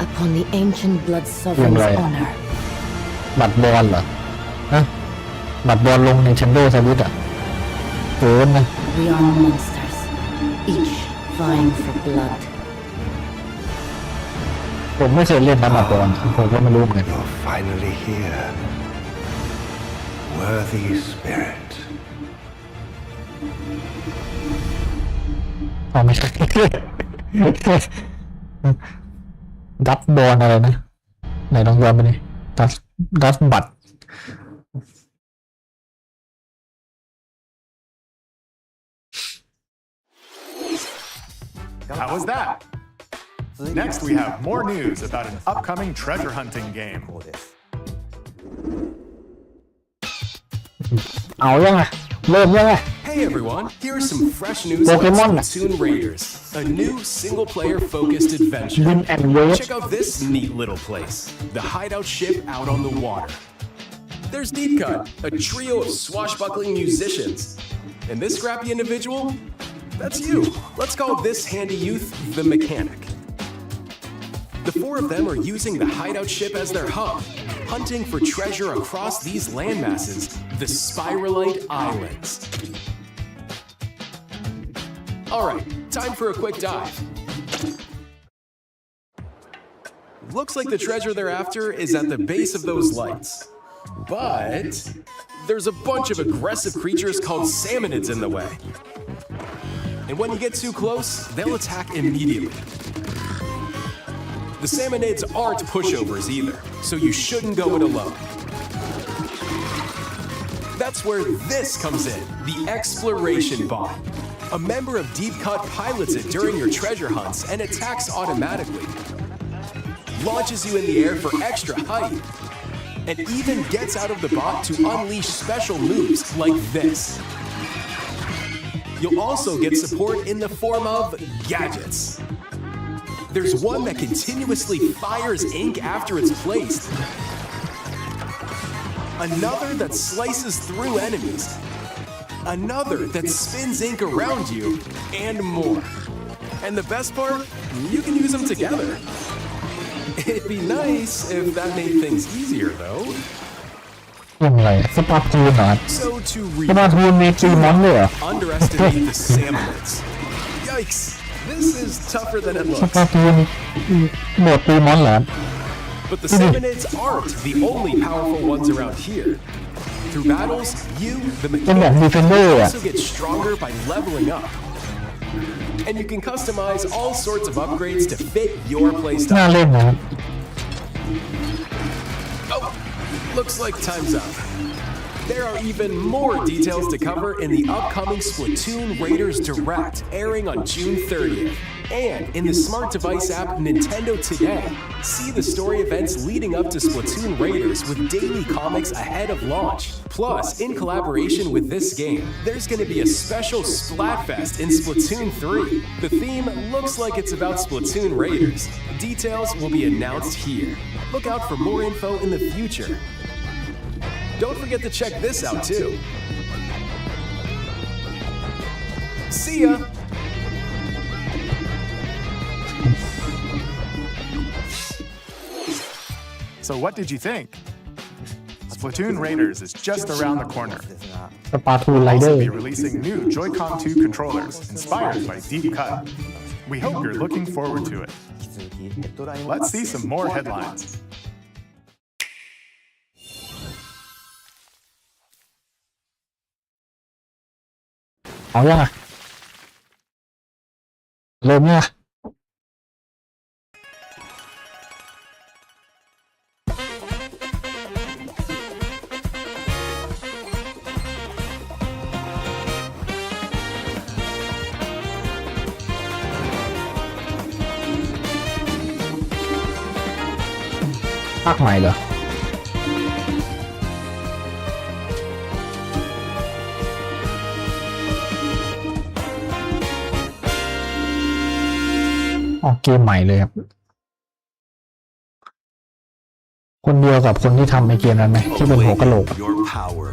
Upon the ancient blood sovereign's honor. บัตรบอลเหรอฮะบัตรบอลลงใน Nintendo Switch อ่ะโหนะ We are monsters, each vying for blood. ผมไม่เคยเล่นนะบัตรบอลผมก็ไม่รู้เหมือนกัน You're finally here. Worthy spirit. อ๋อไม่ใช่ ดับบอลอะไรนะไหนลองย้อนไปดิดับบัตร How was that? Next, we have more news about an upcoming treasure hunting game. เอายังไงเริ่มยังไง Hey everyone, here is some fresh news about Splatoon Raiders, a new single-player focused adventure. Check out this neat little place, the hideout ship out on the water. There's Deep Cut, a trio of swashbuckling musicians. And this scrappy individual? That's you. Let's call this handy youth the mechanic. The four of them are using the hideout ship as their hub, hunting for treasure across these landmasses, the Spiralite Islands. Alright, time for a quick dive. Looks like the treasure they're after is at the base of those lights. But there's a bunch of aggressive creatures called salmonids in the way. And when you get too close, they'll attack immediately. The salmonids aren't pushovers either, so you shouldn't go it alone. That's where this comes in, the exploration bot. A member of Deep Cut pilots it during your treasure hunts and attacks automatically. Launches you in the air for extra height, and even gets out of the bot to unleash special moves like this. You'll also get support in the form of gadgets. There's one that continuously fires ink after it's placed. Another that slices through enemies. Another that spins ink around you, and more. And the best part, you can use them together. It'd be nice if that made things easier, though. อะไรสปาร์ทูนเหรอ So to สปาร์ทูนมีตีมอนเลยเหรอ underestimate the salmonids. Yikes! This is tougher than it ส looks. ปาร์ทูนโหมดตีมอนเหรอ But the salmonids aren't the only powerful ones around here. Through battles, you, the mechanic, also get stronger by leveling up. And you can customize all sorts of upgrades to fit your น่า playstyle. เล่นนะ Oh, looks like time's up. There are even more details to cover in the upcoming Splatoon Raiders Direct, airing on June 30th. And in the smart device app Nintendo Today, see the story events leading up to Splatoon Raiders with daily comics ahead of launch. Plus, in collaboration with this game, there's going to be a special Splatfest in Splatoon 3. The theme looks like it's about Splatoon Raiders. Details will be announced here. Look out for more info in the future. Don't forget to check this out too. See ya! So what did you think? Splatoon Raiders is just around the corner. สปาร์ทูนไร We'll เดอ also ร์ be releasing new Joy-Con 2 controllers inspired by Deep Cut. We hope you're looking forward to it. Let's see some more headlines. เอายังอ่ะเริ่มเนี่ยง ภาคใหม่เหรอออกเกมใหม่เลยครับคนเดียวกับคนที่ทำในเกมนั้นไหมที่เป็นหัวกะโหลก Your power.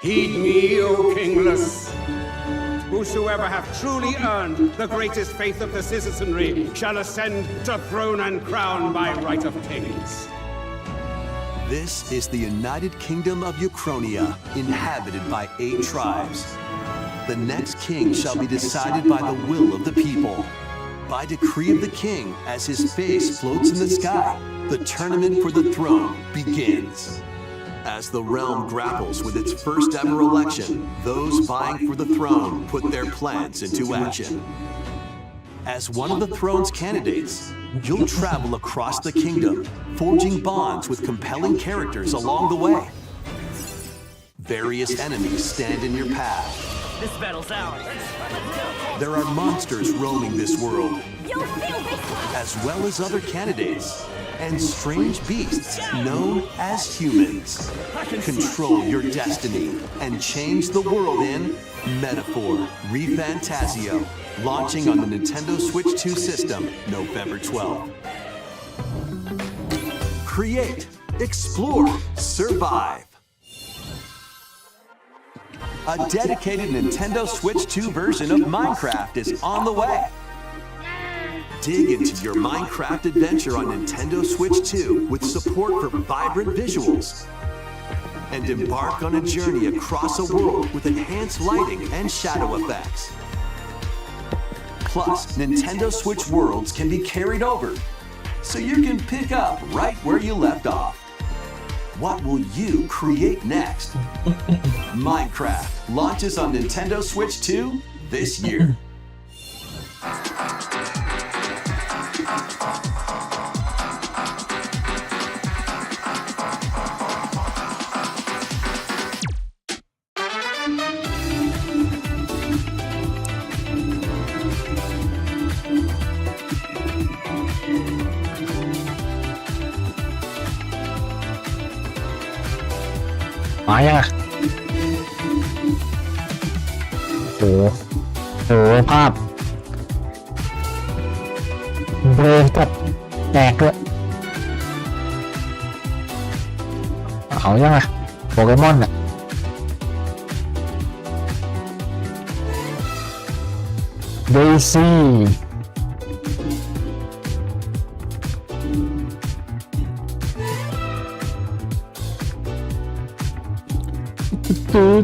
Heed me, O kingless. Whosoever hath truly earned the greatest faith of the citizenry shall ascend to throne and crown by right of kings. This is the United Kingdom of Uchronia, inhabited by 8 tribes. The next king shall be decided by the will of the people. By decree of the king, as his face floats in the sky, the tournament for the throne begins. As the realm grapples with its first ever election, those vying for the throne put their plans into action. As one of the throne's candidates, you'll travel across the kingdom, forging bonds with compelling characters along the way. Various enemies stand in your path. This battle's ours. There are monsters roaming this world, as well as other candidates, and strange beasts known as humans. Control your destiny and change the world in Metaphor ReFantasio, launching on the Nintendo Switch 2 system November 12th. Create, explore, survive. A dedicated Nintendo Switch 2 version of Minecraft is on the way. Dig into your Minecraft adventure on Nintendo Switch 2 with support for vibrant visuals. And embark on a journey across a world with enhanced lighting and shadow effects. Plus, Nintendo Switch worlds can be carried over, so you can pick up right where you left off. What will you create next? Minecraft launches on Nintendo Switch 2 this year.มายังอ่ะโอ้โหภาพเบลอกับแตกด้วยเอายังอ่ะโปเกมอนอ่ะเดซี่ตู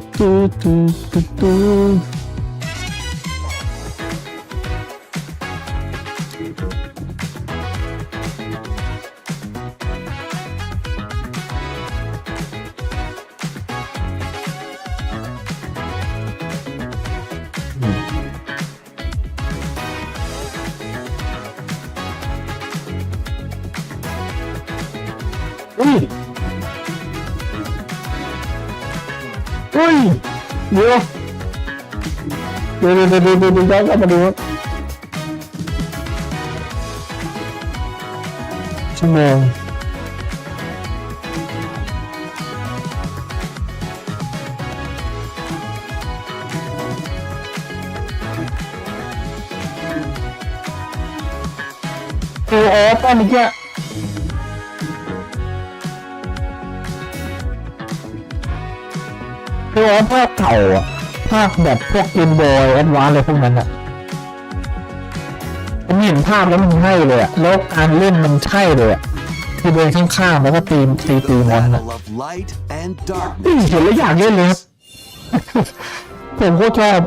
อุ้ยเดี๋ยวกลับมาดูชั่วโมงตอนนี้คือว่าภาพเก่าอ่ะภาพแบบพวกเกมบอยแอดวานซ์อะไรพวกนั้นอ่ะผมเห็นภาพแล้วมันใช่เลยอ่ะแล้วการเล่นมันใช่เลยอ่ะคือเดินข้างๆแล้วก็ตีมอนอ่ะเห็นแล้วอยากเล่นเลยครับผมก็ชอบ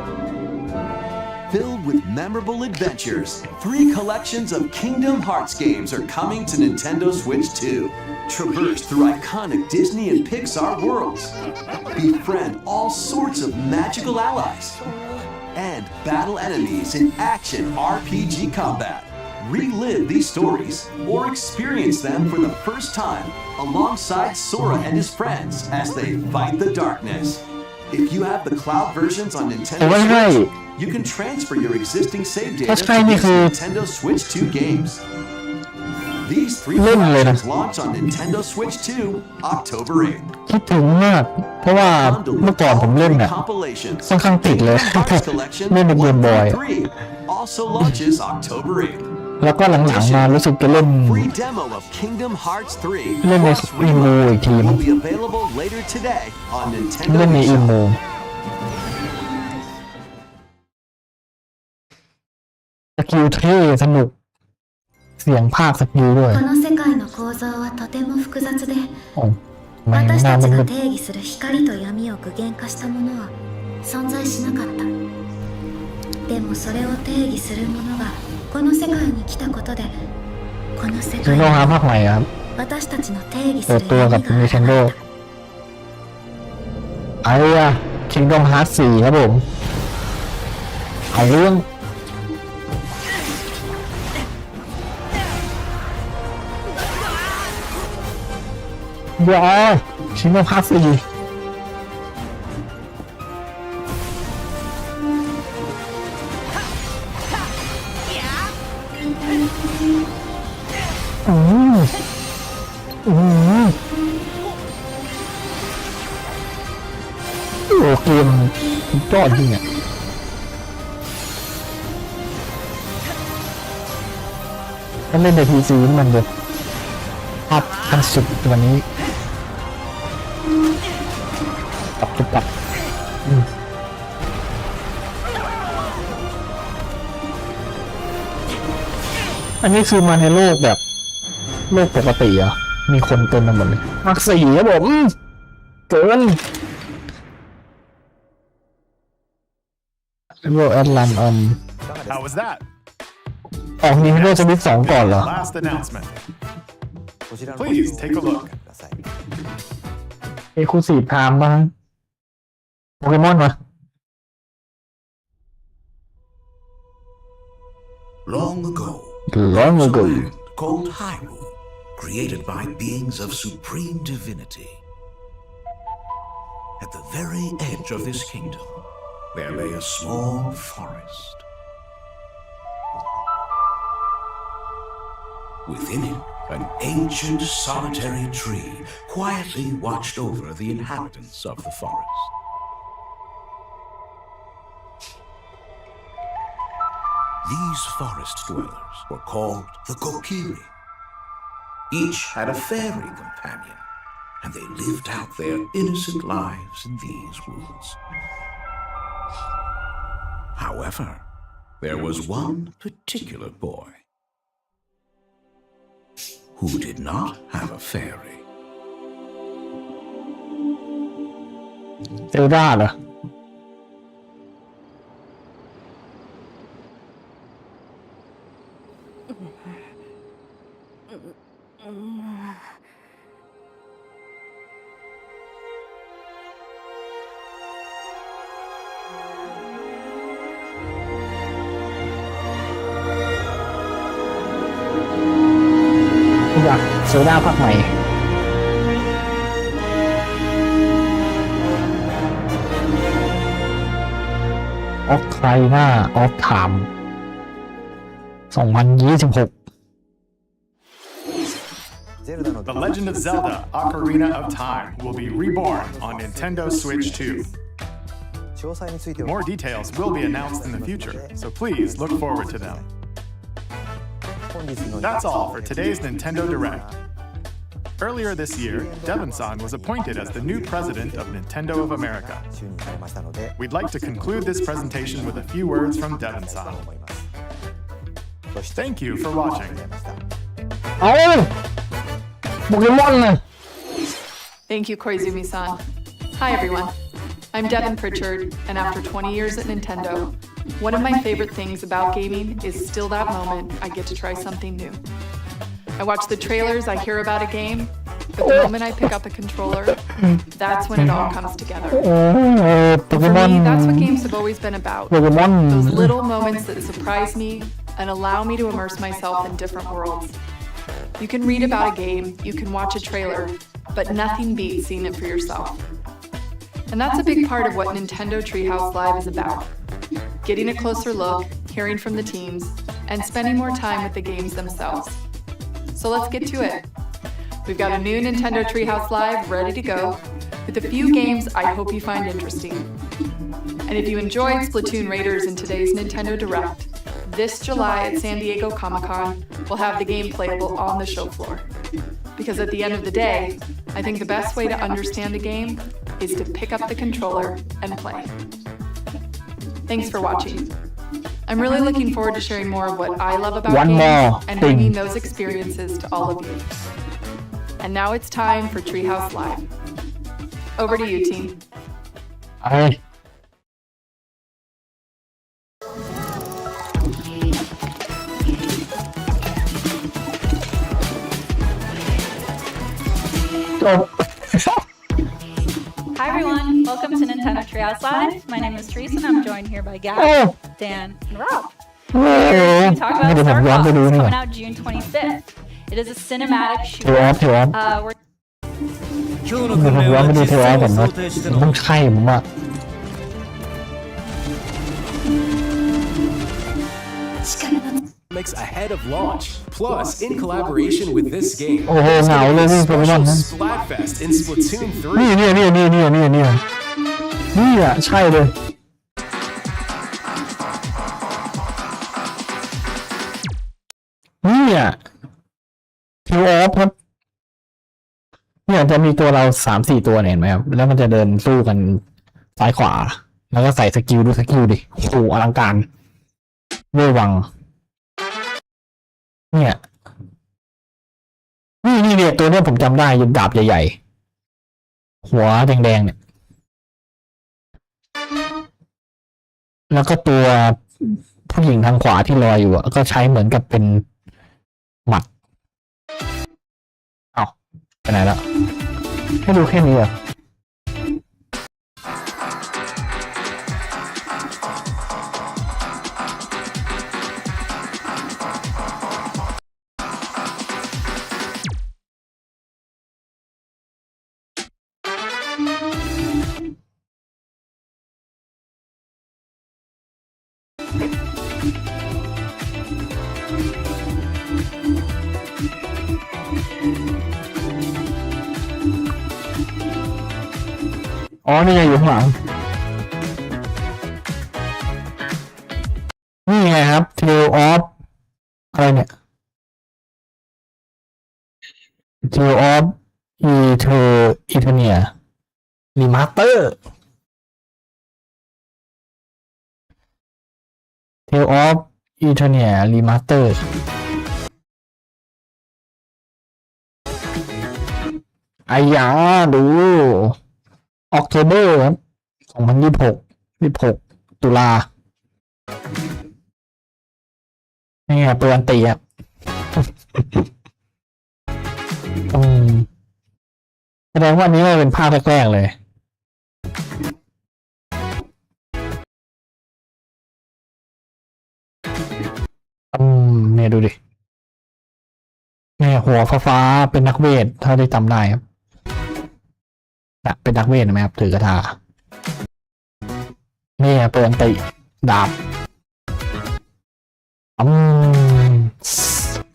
Filled with memorable adventures, 3 collections of Kingdom Hearts games are coming to Nintendo Switch 2. Traverse through iconic Disney and Pixar worlds. Befriend all sorts of magical allies. And battle enemies in action RPG combat. Relive these stories or experience them for the first time alongside Sora and his friends as they fight the darkness. If you have the cloud versions on Nintendo Switch, you can transfer your existing save data to these Nintendo Switch 2 games. These 3 collections launch on Nintendo Switch 2 October 8th. คิดถึงมากเพราะว่าเมื่อก่อนผมเล่นเนี่ยค่อนข้างติดเลยเล่นในเกมบอย also launches October 8th. แล้วก็หลังๆมารู้สึกจะเล่น Free demo of Kingdom Hearts 3 เล่นในอีโมอีกที will be available later today on เล่นใน Nintendo อีโม eShop. สกิลเท่สนุกเสียงภาคสกิลด้วยこの世界の構造はとても複雑で私たちが定義する光と闇を具現化したものは存在しなかったでもそれを定義するものがこの世界に来たことでこの世界は私たちの定義するตัวกับ Nintendo ไอ้อะ Kingdom Hearts 4 ครับผมเอาเรื่องเดี๋ยวKingdom Hearts 4โอ้เกมยอดจริงอ่ะถ้าเล่นใน PC มันแบบภาพขั้นสุดตัวนี้กับ อันนี้คือมาในโลกแบบโลกปกติอ่ะมีคนเต็มไปหมดเลยภาค4ครับผมเกินโรแอดลันHow was that? ออกNintendo Switch 2ก่อนเหรอ Last announcement. Please take a look. เอคูซีฟไทม์บ้างโปเกมอนวะ Long ago, Long ago. a land called Hyrule, created by beings of supreme divinity. At the very edge of this kingdom, there lay a small forest. Within it, an ancient solitary tree quietly watched over the inhabitants of the forest. These forest dwellers were called the Kokiri. Each had a fairy companion, and they lived out their innocent lives in these woods. However, there was one particular boy who did not have a fairy. เซลดาเหรอ อยากเซลดาภาคใหม่ออกไครหน้าออกถาม2026 The Legend of Zelda: Ocarina of Time will be reborn on Nintendo Switch 2. More details will be announced in the future, so please look forward to them. That's all for today's Nintendo Direct. Earlier this year, Devon-san was appointed as the new president of Nintendo of America. We'd like to conclude this presentation with a few words from Devon-san. Thank you for watching. เอาโปเกมอนนะ Thank you, Koizumi-san. Hi, everyone. I'm Devin Pritchard, and after 20 years at Nintendo, one of my favorite things about gaming is still that moment I get to try something new. I watch the trailers, I hear about a game, but the moment I pick up a controller, that's when it all comes together. For me, that's what games have always been about. Those little moments that surprise me and allow me to immerse myself in different worlds. You can read about a game, you can watch a trailer, but nothing beats seeing it for yourself. And that's a big part of what Nintendo Treehouse Live is about. Getting a closer look, hearing from the teams, and spending more time with the games themselves. So let's get to it. We've got a new Nintendo Treehouse Live ready to go, with a few games I hope you find interesting. And if you enjoyed Splatoon Raiders in today's Nintendo Direct, this July at San Diego Comic-Con, we'll have the game playable on the show floor. Because at the end of the day, I think the best way to understand a game is to pick up the controller and play. Thanks for watching. I'm really looking forward to sharing more of what I love about games and bringing those experiences to all of you. And now it's time for Treehouse Live. Over to you, team. Hi. Hi everyone, welcome to Nintendo Treehouse Live. My name is Teresa and I'm joined here by Gab, Dan, and Rob. We're here to talk about Star Fox, coming out June 25th. It is a cinematic shooter. We're ผมย้อนไปดูเทวะก่อนว่ามันต้องใช่ผมว่า Mix ahead of launch. Plus, in collaboration with this game, โอ้โหเหงาเลยพี่โปเกมอนนั้น Splatfest in Splatoon 3. นี่อ่ะใช่เลยนี่อ่ะคิวออฟครับเนี่ยจะมีตัวเรา3-4 ตัวเนี่ยเห็นไหมครับแล้วมันจะเดินสู้กันซ้ายขวาแล้วก็ใส่สกิลดูสกิลดิโอ้โหอลังการเวอร์วัง เนี่ยนี่ตัวเนี้ยผมจำได้ยุดาบใหญ่ๆหัวแดงๆเนี่ยแล้วก็ตัวผู้หญิงทางขวาที่ลอยอยู่ก็ใช้เหมือนกับเป็นหมัดเอาไปไหนแล้วให้ดูแค่นี้เหรออ๋อนี่ไงอยู่ข้างหลังนี่ไงครับ Tale of อะไรเนี่ย Tale of Eternia Remaster Tale of Eternia Remaster ไอ้ยาดูOctober ครับ2026 ตุลานี่ไงตัวอันตีครับแสดงว่านี้มันเป็นภาคแรกๆเลยเนี่ยดูดิเนี่ยหัวฟ้าๆเป็นนักเวทถ้าได้จำได้ครับเป็นนักเวทไหมครับถือกระทานี่เปิดติดาบ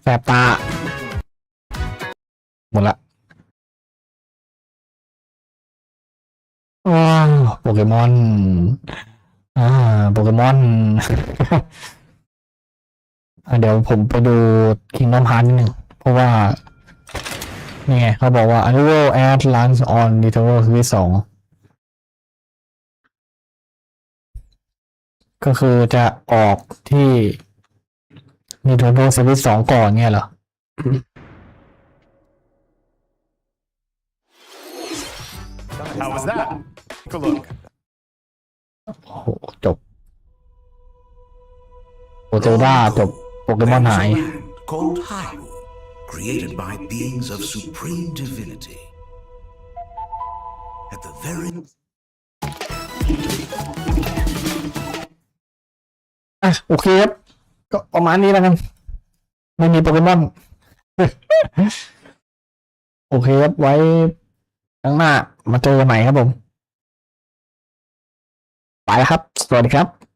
แสบตาหมดละโปเกมอนโปเกมอน เดี๋ยวผมไปดู Kingdom Hearts นิดนึงเพราะว่านี่ไงเขาบอกว่า Arrival at Launch on Nintendo Switch 2ก็คือจะออกที่ Nintendo Switch 2ก่อนเนี่ยเหรอ How was that? Take a look. โอ้โหจบโอเจด้าจบโปเกมอนหาย Called Hyrule, created by beings of supreme divinity. At the very โอเคครับก็ประมาณนี้แล้วกันไม่มีโปเกมอน โอเคครับไว้ครั้งหน้ามาเจอกันใหม่ครับผมไปแล้วครับสวัสดีครับ